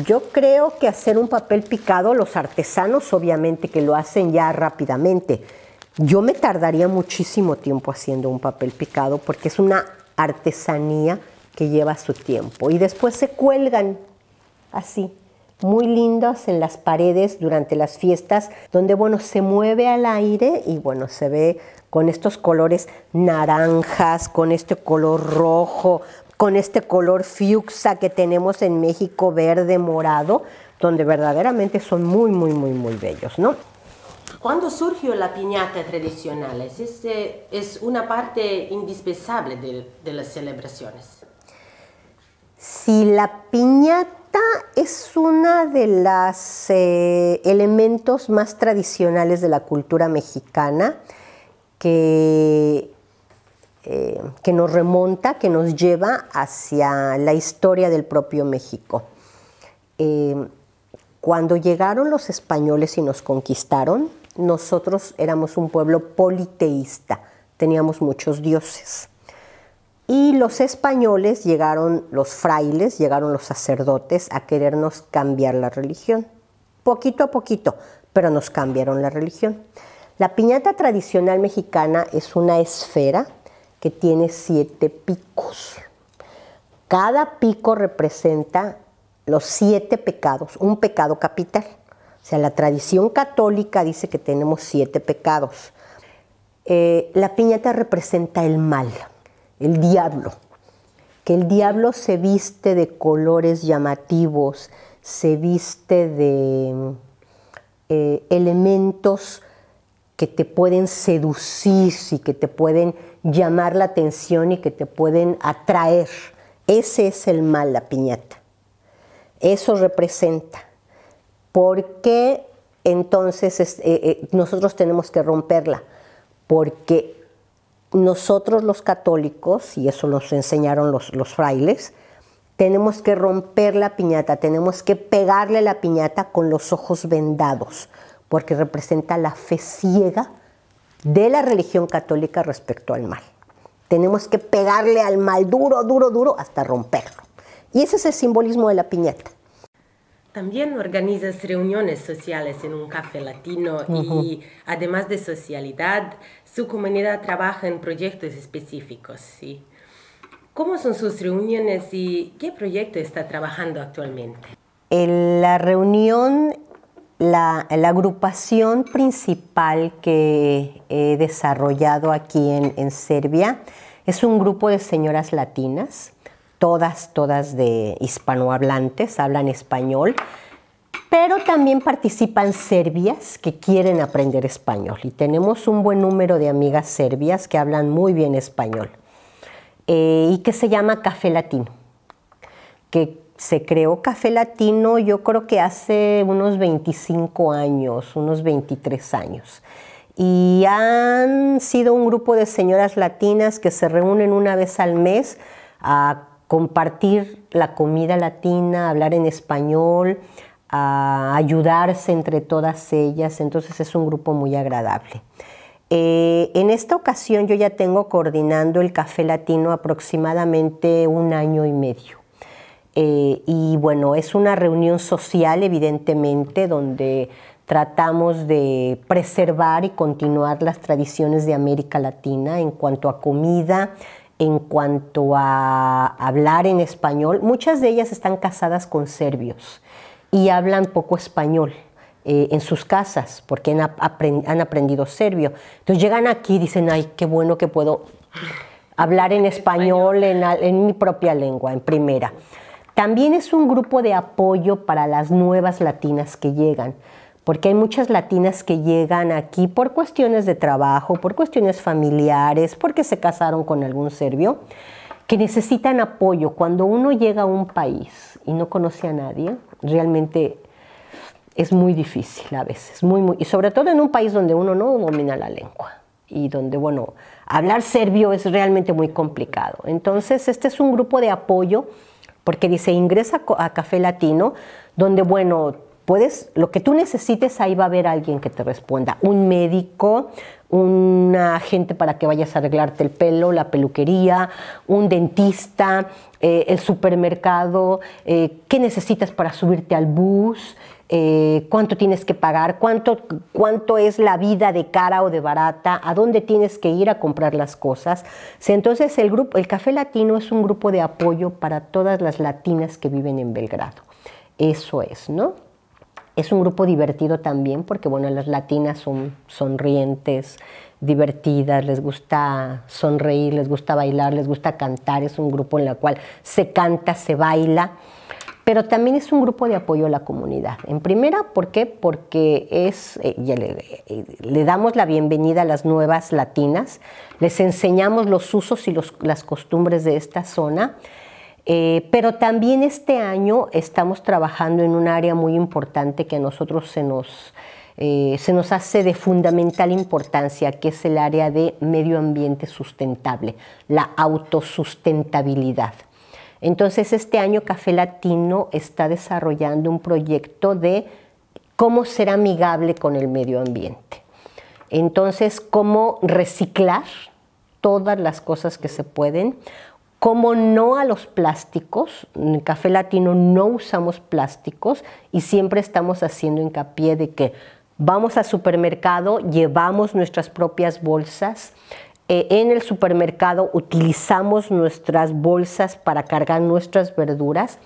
Yo creo que hacer un papel picado, los artesanos obviamente que lo hacen ya rápidamente. Yo me tardaría muchísimo tiempo haciendo un papel picado porque es una artesanía que lleva su tiempo. Y después se cuelgan así, muy lindos en las paredes durante las fiestas, donde, bueno, se mueve al aire y, bueno, se ve con estos colores naranjas, con este color rojo, con este color fucsia que tenemos en México, verde, morado, donde verdaderamente son muy, muy, muy, muy bellos, ¿no? ¿Cuándo surgió la piñata tradicional? Es una parte indispensable de las celebraciones. Sí, la piñata es una de los elementos más tradicionales de la cultura mexicana que nos remonta, que nos lleva hacia la historia del propio México. Cuando llegaron los españoles y nos conquistaron, nosotros éramos un pueblo politeísta, teníamos muchos dioses. Y los españoles, llegaron los frailes, llegaron los sacerdotes a querernos cambiar la religión. Poquito a poquito, pero nos cambiaron la religión. La piñata tradicional mexicana es una esfera que tiene 7 picos. Cada pico representa los 7 pecados, un pecado capital. O sea, la tradición católica dice que tenemos 7 pecados. La piñata representa el mal, el diablo, que el diablo se viste de colores llamativos, se viste de elementos que te pueden seducir y que te pueden llamar la atención y que te pueden atraer. Ese es el mal, la piñata. Eso representa. ¿Por qué entonces nosotros tenemos que romperla? Porque nosotros los católicos, y eso nos enseñaron los frailes, tenemos que romper la piñata, tenemos que pegarle la piñata con los ojos vendados, porque representa la fe ciega de la religión católica respecto al mal. Tenemos que pegarle al mal duro, duro, duro, hasta romperlo. Y ese es el simbolismo de la piñata. También organizas reuniones sociales en un café latino y, además de socialidad, su comunidad trabaja en proyectos específicos, ¿sí? ¿Cómo son sus reuniones y qué proyecto está trabajando actualmente? La reunión, la agrupación principal que he desarrollado aquí en Serbia es un grupo de señoras latinas, todas de hispanohablantes, hablan español, pero también participan serbias que quieren aprender español. Y tenemos un buen número de amigas serbias que hablan muy bien español. Y que se llama Café Latino, que se creó Café Latino yo creo que hace unos 25 años, unos 23 años. Y han sido un grupo de señoras latinas que se reúnen una vez al mes a compartir la comida latina, a hablar en español, a ayudarse entre todas ellas. Entonces es un grupo muy agradable. En esta ocasión yo ya tengo coordinando el Café Latino aproximadamente 1 año y medio. Y bueno, es una reunión social evidentemente donde tratamos de preservar y continuar las tradiciones de América Latina en cuanto a comida, en cuanto a hablar en español. Muchas de ellas están casadas con serbios y hablan poco español en sus casas porque han aprendido serbio. Entonces llegan aquí y dicen, ay, qué bueno que puedo hablar en español en mi propia lengua, en primera. También es un grupo de apoyo para las nuevas latinas que llegan, porque hay muchas latinas que llegan aquí por cuestiones de trabajo, por cuestiones familiares, porque se casaron con algún serbio, que necesitan apoyo. Cuando uno llega a un país y no conoce a nadie, realmente es muy difícil a veces, y sobre todo en un país donde uno no domina la lengua y donde, bueno, hablar serbio es realmente muy complicado. Entonces, este es un grupo de apoyo porque dice, ingresa a Café Latino, donde, bueno, lo que tú necesites, ahí va a haber alguien que te responda. Un médico, una gente para que vayas a arreglarte el pelo, la peluquería, un dentista, el supermercado, qué necesitas para subirte al bus, cuánto tienes que pagar, cuánto es la vida de cara o de barata, a dónde tienes que ir a comprar las cosas. Entonces el Café Latino es un grupo de apoyo para todas las latinas que viven en Belgrado. Eso es, ¿no? Es un grupo divertido también porque, bueno, las latinas son sonrientes, divertidas, les gusta sonreír, les gusta bailar, les gusta cantar. Es un grupo en el cual se canta, se baila, pero también es un grupo de apoyo a la comunidad. En primera, ¿por qué? Porque le damos la bienvenida a las nuevas latinas, les enseñamos los usos y las costumbres de esta zona. Pero también este año estamos trabajando en un área muy importante que a nosotros se nos hace de fundamental importancia, que es el área de medio ambiente sustentable, la autosustentabilidad. Entonces este año Café Latino está desarrollando un proyecto de cómo ser amigable con el medio ambiente. Entonces, cómo reciclar todas las cosas que se pueden, cómo no a los plásticos. En Café Latino no usamos plásticos y siempre estamos haciendo hincapié de que vamos al supermercado, llevamos nuestras propias bolsas. En el supermercado utilizamos nuestras bolsas para cargar nuestras verduras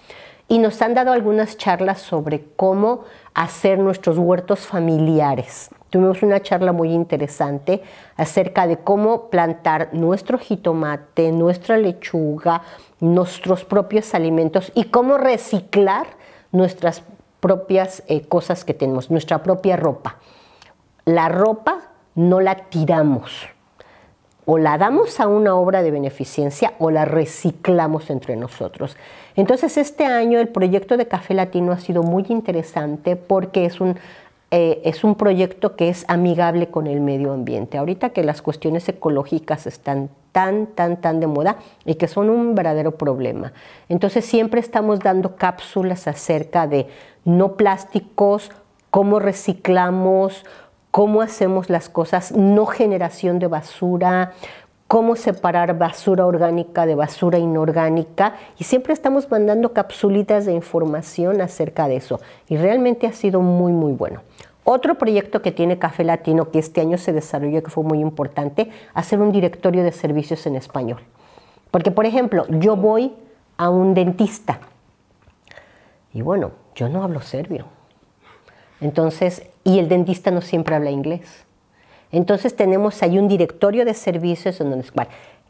y nos han dado algunas charlas sobre cómo hacer nuestros huertos familiares. Tuvimos una charla muy interesante acerca de cómo plantar nuestro jitomate, nuestra lechuga, nuestros propios alimentos y cómo reciclar nuestras propias cosas que tenemos, nuestra propia ropa. La ropa no la tiramos, o la damos a una obra de beneficencia o la reciclamos entre nosotros. Entonces este año el proyecto de Café Latino ha sido muy interesante porque es un proyecto que es amigable con el medio ambiente. Ahorita que las cuestiones ecológicas están tan de moda y que son un verdadero problema. Entonces siempre estamos dando cápsulas acerca de no plásticos, cómo reciclamos, cómo hacemos las cosas, no generación de basura, cómo separar basura orgánica de basura inorgánica, y siempre estamos mandando capsulitas de información acerca de eso, y realmente ha sido muy bueno. Otro proyecto que tiene Café Latino que este año se desarrolló, que fue muy importante, hacer un directorio de servicios en español. Porque, por ejemplo, yo voy a un dentista y bueno, yo no hablo serbio. Entonces, y el dentista no siempre habla inglés. Entonces tenemos ahí un directorio de servicios donde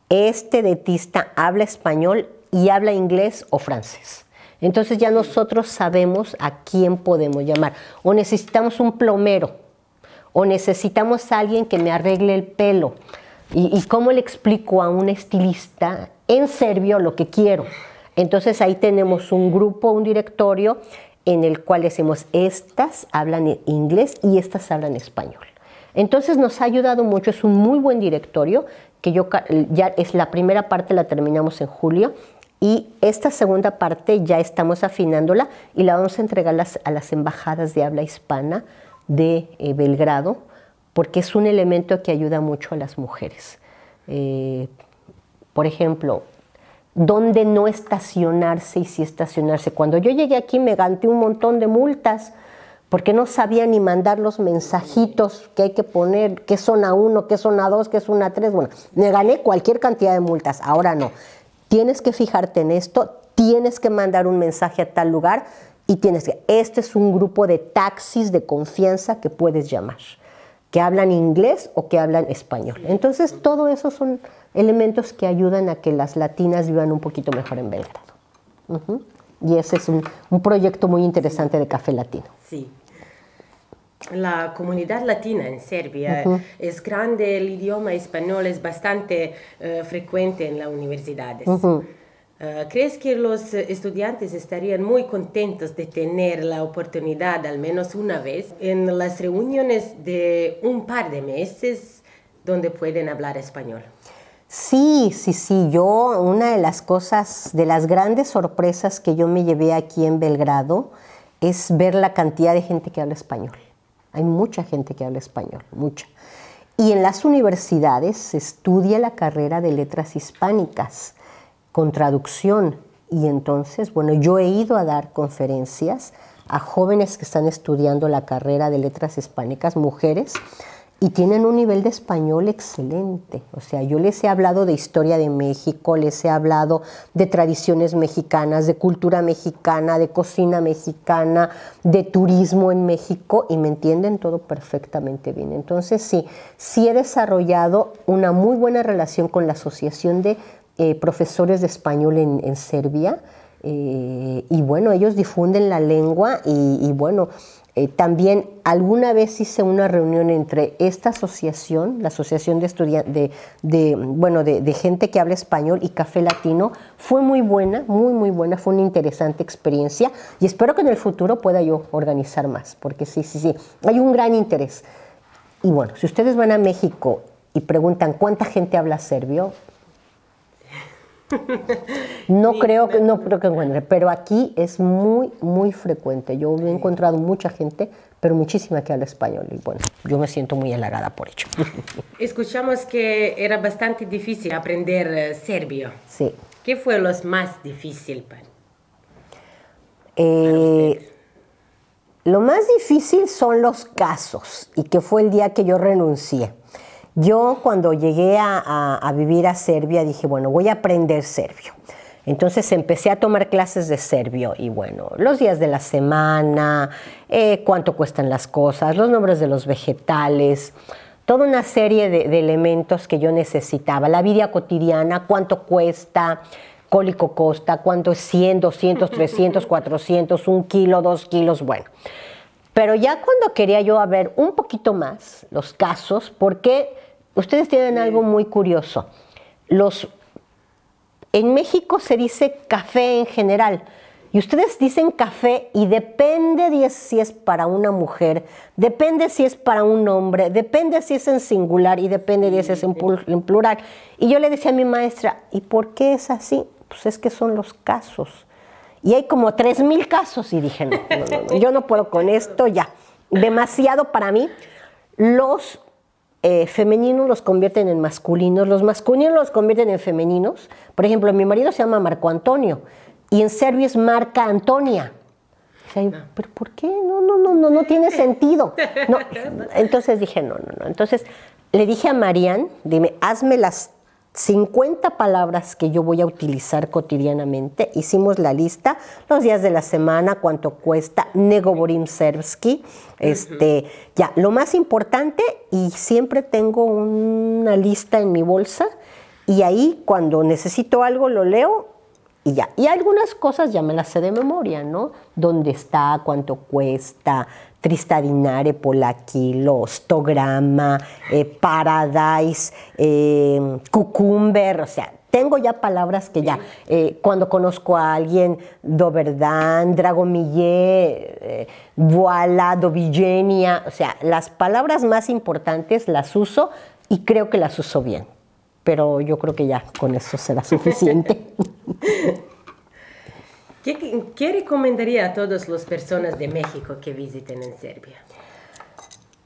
este dentista habla español y habla inglés o francés. Entonces ya nosotros sabemos a quién podemos llamar. O necesitamos un plomero, o necesitamos a alguien que me arregle el pelo. ¿Y cómo le explico a un estilista en serbio lo que quiero? Entonces ahí tenemos un grupo, un directorio, en el cual decimos, estas hablan inglés y estas hablan español. Entonces nos ha ayudado mucho, es un muy buen directorio, que ya es la primera parte, la terminamos en julio, y esta segunda parte ya estamos afinándola y la vamos a entregar a las embajadas de habla hispana de Belgrado, porque es un elemento que ayuda mucho a las mujeres. Por ejemplo, dónde no estacionarse y sí estacionarse. Cuando yo llegué aquí me ganté un montón de multas porque no sabía ni mandar los mensajitos que hay que poner, qué zona 1, qué zona 2, qué zona 3. Bueno, me gané cualquier cantidad de multas. Ahora no. Tienes que fijarte en esto, tienes que mandar un mensaje a tal lugar y tienes que... Este es un grupo de taxis de confianza que puedes llamar, que hablan inglés o que hablan español. Entonces, todo eso son elementos que ayudan a que las latinas vivan un poquito mejor en Belgrado. Y ese es un proyecto muy interesante de Café Latino. Sí. La comunidad latina en Serbia es grande, el idioma español es bastante frecuente en las universidades. ¿Crees que los estudiantes estarían muy contentos de tener la oportunidad, al menos una vez, en las reuniones de un par de meses donde pueden hablar español? Sí. Yo, una de las cosas, de las grandes sorpresas que yo me llevé aquí en Belgrado es ver la cantidad de gente que habla español. Hay mucha gente que habla español, mucha. Y en las universidades se estudia la carrera de letras hispánicas con traducción. Y entonces, bueno, yo he ido a dar conferencias a jóvenes que están estudiando la carrera de letras hispánicas, mujeres, y tienen un nivel de español excelente. O sea, yo les he hablado de historia de México, les he hablado de tradiciones mexicanas, de cultura mexicana, de cocina mexicana, de turismo en México, y me entienden todo perfectamente bien. Entonces, sí he desarrollado una muy buena relación con la Asociación de Profesores de Español en Serbia, y bueno, ellos difunden la lengua y bueno, también alguna vez hice una reunión entre esta asociación, la Asociación de Estudiantes, de gente que habla español, y Café Latino. Fue muy buena, muy buena, fue una interesante experiencia y espero que en el futuro pueda yo organizar más, porque sí, hay un gran interés. Y bueno, si ustedes van a México y preguntan ¿cuánta gente habla serbio? No creo que encuentre, pero aquí es muy frecuente. Yo he encontrado mucha gente, pero muchísima que habla español, y bueno, yo me siento muy halagada por ello. Escuchamos que era bastante difícil aprender serbio. Sí. ¿Qué fue lo más difícil para lo más difícil son los casos, y que fue el día que yo renuncié. Yo cuando llegué a vivir a Serbia dije, bueno, voy a aprender serbio. Entonces empecé a tomar clases de serbio y bueno, los días de la semana, cuánto cuestan las cosas, los nombres de los vegetales, toda una serie de elementos que yo necesitaba. La vida cotidiana, cuánto cuesta, cólico costa, cuánto es 100, 200, 300, 400, 1 kilo, 2 kilos, bueno. Pero ya cuando quería yo ver un poquito más los casos, porque ustedes tienen algo muy curioso. En México se dice café en general, y ustedes dicen café y depende de si es para una mujer, depende si es para un hombre, depende si es en singular y depende de si es en plural. Y yo le decía a mi maestra, ¿y por qué es así? Pues es que son los casos. Y hay como 3,000 casos y dije, no, yo no puedo con esto, ya. Demasiado para mí. Los femeninos los convierten en masculinos, los masculinos los convierten en femeninos. Por ejemplo, mi marido se llama Marco Antonio y en serbio es Marca Antonia. O sea, ¿pero por qué? No tiene sentido. No. Entonces dije, no. Entonces le dije a Marian, dime, hazme las 50 palabras que yo voy a utilizar cotidianamente. Hicimos la lista, los días de la semana, cuánto cuesta, nego govorim serbski, ya, lo más importante, y siempre tengo una lista en mi bolsa, y ahí cuando necesito algo lo leo y ya. Y algunas cosas ya me las sé de memoria, ¿no? ¿Dónde está? ¿Cuánto cuesta? Tristadinare, Polakilo, Stograma, Paradise, Cucumber, o sea, tengo ya palabras que ya, cuando conozco a alguien, Doberdan, Dragomillet, Voila, Dovigenia, o sea, las palabras más importantes las uso y creo que las uso bien, pero yo creo que ya con eso será suficiente. ¿Qué recomendaría a todas las personas de México que visiten en Serbia?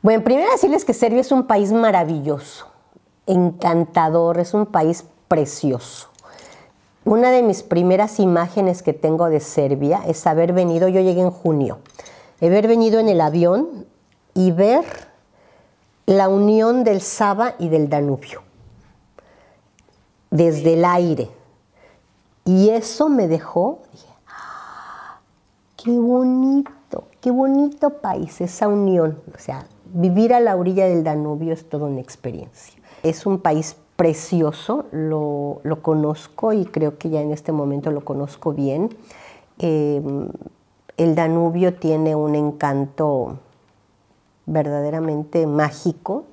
Bueno, primero decirles que Serbia es un país maravilloso, encantador, es un país precioso. Una de mis primeras imágenes que tengo de Serbia es haber venido, yo llegué en junio, haber venido en el avión y ver la unión del Sava y del Danubio desde el aire. Y eso me dejó, dije, qué bonito país, esa unión. O sea, vivir a la orilla del Danubio es toda una experiencia. Es un país precioso, lo conozco y creo que ya en este momento lo conozco bien. El Danubio tiene un encanto verdaderamente mágico.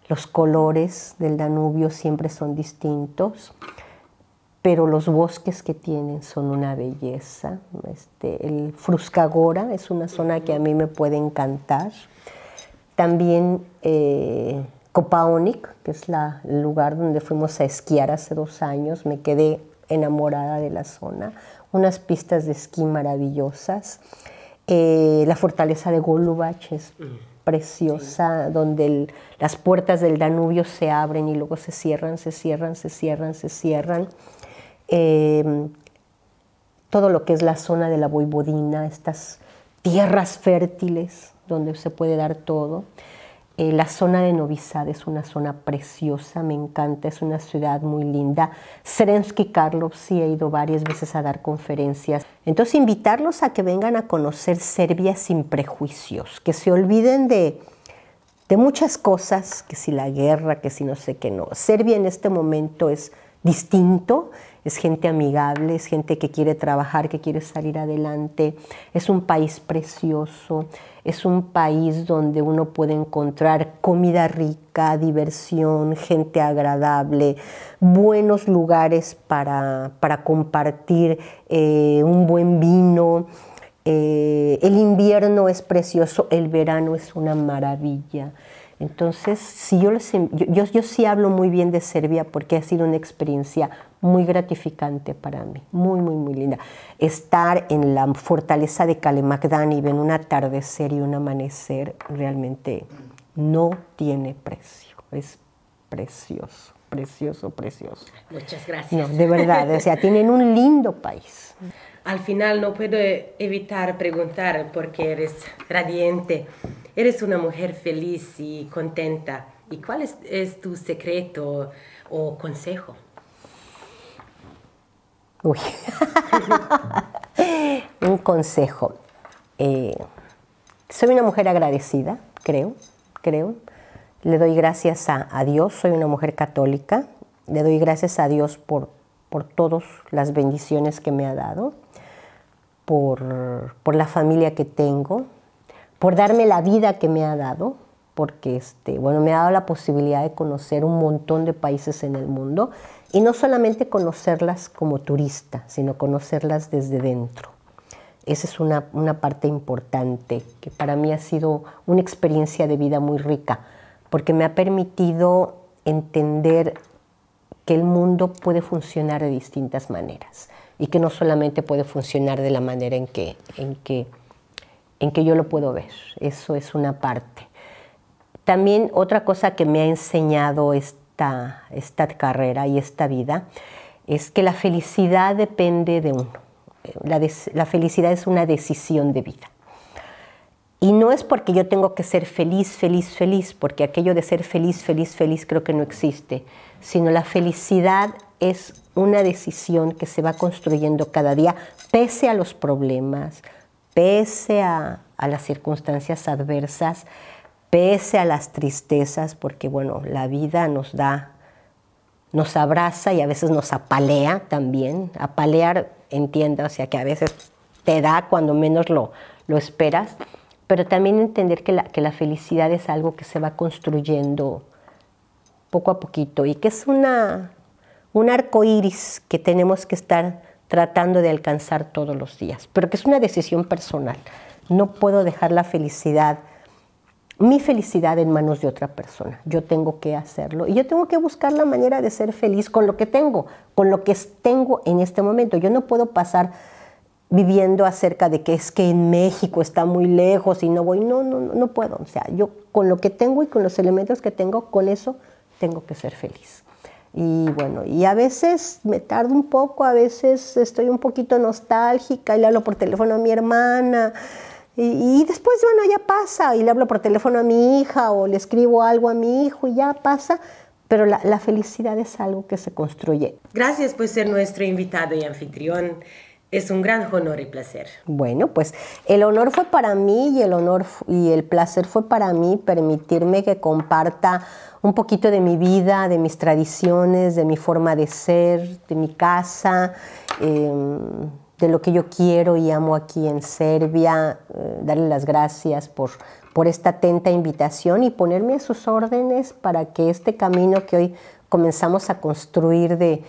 Los colores del Danubio siempre son distintos, pero los bosques que tienen son una belleza. El Fruška es una zona que a mí me puede encantar. También Kopaonik, que es el lugar donde fuimos a esquiar hace 2 años, me quedé enamorada de la zona. Unas pistas de esquí maravillosas. La fortaleza de Golubac es preciosa, donde las puertas del Danubio se abren y luego se cierran, se cierran, se cierran, se cierran. Todo lo que es la zona de la Voivodina, estas tierras fértiles donde se puede dar todo. La zona de Novi Sad es una zona preciosa, me encanta, es una ciudad muy linda. Sremski Karlov, sí he ido varias veces a dar conferencias. Entonces invitarlos a que vengan a conocer Serbia sin prejuicios, que se olviden de muchas cosas, que si la guerra, que si no sé qué no. Serbia en este momento es distinto, es gente amigable, es gente que quiere trabajar, que quiere salir adelante. Es un país precioso, es un país donde uno puede encontrar comida rica, diversión, gente agradable, buenos lugares para compartir, un buen vino. El invierno es precioso, el verano es una maravilla. Entonces, si yo sí hablo muy bien de Serbia porque ha sido una experiencia muy gratificante para mí, muy, muy, muy linda. Estar en la fortaleza de Kalemegdan y ver un atardecer y un amanecer realmente no tiene precio. Es precioso, precioso, precioso. Muchas gracias. No, de verdad, o sea, tienen un lindo país. Al final no puedo evitar preguntar, porque eres radiante, eres una mujer feliz y contenta. ¿Y cuál es tu secreto o consejo? Uy. Un consejo. Soy una mujer agradecida, creo. Le doy gracias a Dios, soy una mujer católica. Le doy gracias a Dios por todas las bendiciones que me ha dado, por la familia que tengo, por darme la vida que me ha dado, porque me ha dado la posibilidad de conocer un montón de países en el mundo y no solamente conocerlas como turista, sino conocerlas desde dentro. Esa es una parte importante que para mí ha sido una experiencia de vida muy rica, porque me ha permitido entender que el mundo puede funcionar de distintas maneras y que no solamente puede funcionar de la manera en que yo lo puedo ver. Eso es una parte. También otra cosa que me ha enseñado esta carrera y esta vida es que la felicidad depende de uno. La felicidad es una decisión de vida. Y no es porque yo tengo que ser feliz, feliz, feliz, porque aquello de ser feliz, feliz, feliz creo que no existe, sino la felicidad es una decisión que se va construyendo cada día, pese a los problemas, pese a las circunstancias adversas, pese a las tristezas, porque bueno, la vida nos abraza y a veces nos apalea también. Apalear, entienda, o sea que a veces te da cuando menos lo esperas, pero también entender que la felicidad es algo que se va construyendo poco a poquito y que es un arco iris que tenemos que estar tratando de alcanzar todos los días, pero que es una decisión personal. No puedo dejar mi felicidad en manos de otra persona. Yo tengo que hacerlo y yo tengo que buscar la manera de ser feliz con lo que tengo en este momento. Yo no puedo pasar viviendo acerca de que es que en México está muy lejos y no voy. No puedo. O sea, yo con lo que tengo y con los elementos que tengo, con eso tengo que ser feliz. Y bueno, y a veces me tardo un poco, a veces estoy un poquito nostálgica y le hablo por teléfono a mi hermana Y después, bueno, ya pasa, y le hablo por teléfono a mi hija o le escribo algo a mi hijo y ya pasa, pero la felicidad es algo que se construye. Gracias por ser nuestro invitado y anfitrión. Es un gran honor y placer. Bueno, pues el honor fue para mí y el placer fue para mí permitirme que comparta un poquito de mi vida, de mis tradiciones, de mi forma de ser, de mi casa, de lo que yo quiero y amo aquí en Serbia, darle las gracias por esta atenta invitación y ponerme a sus órdenes para que este camino que hoy comenzamos a construir de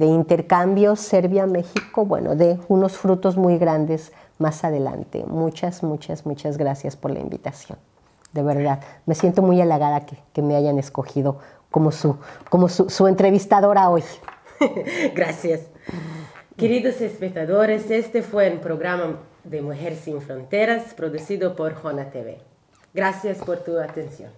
intercambio Serbia-México, bueno, dé unos frutos muy grandes más adelante. Muchas, muchas, muchas gracias por la invitación. De verdad, me siento muy halagada que me hayan escogido como su entrevistadora hoy. Gracias. Queridos espectadores, este fue un programa de Mujer Sin Fronteras producido por Jona TV. Gracias por tu atención.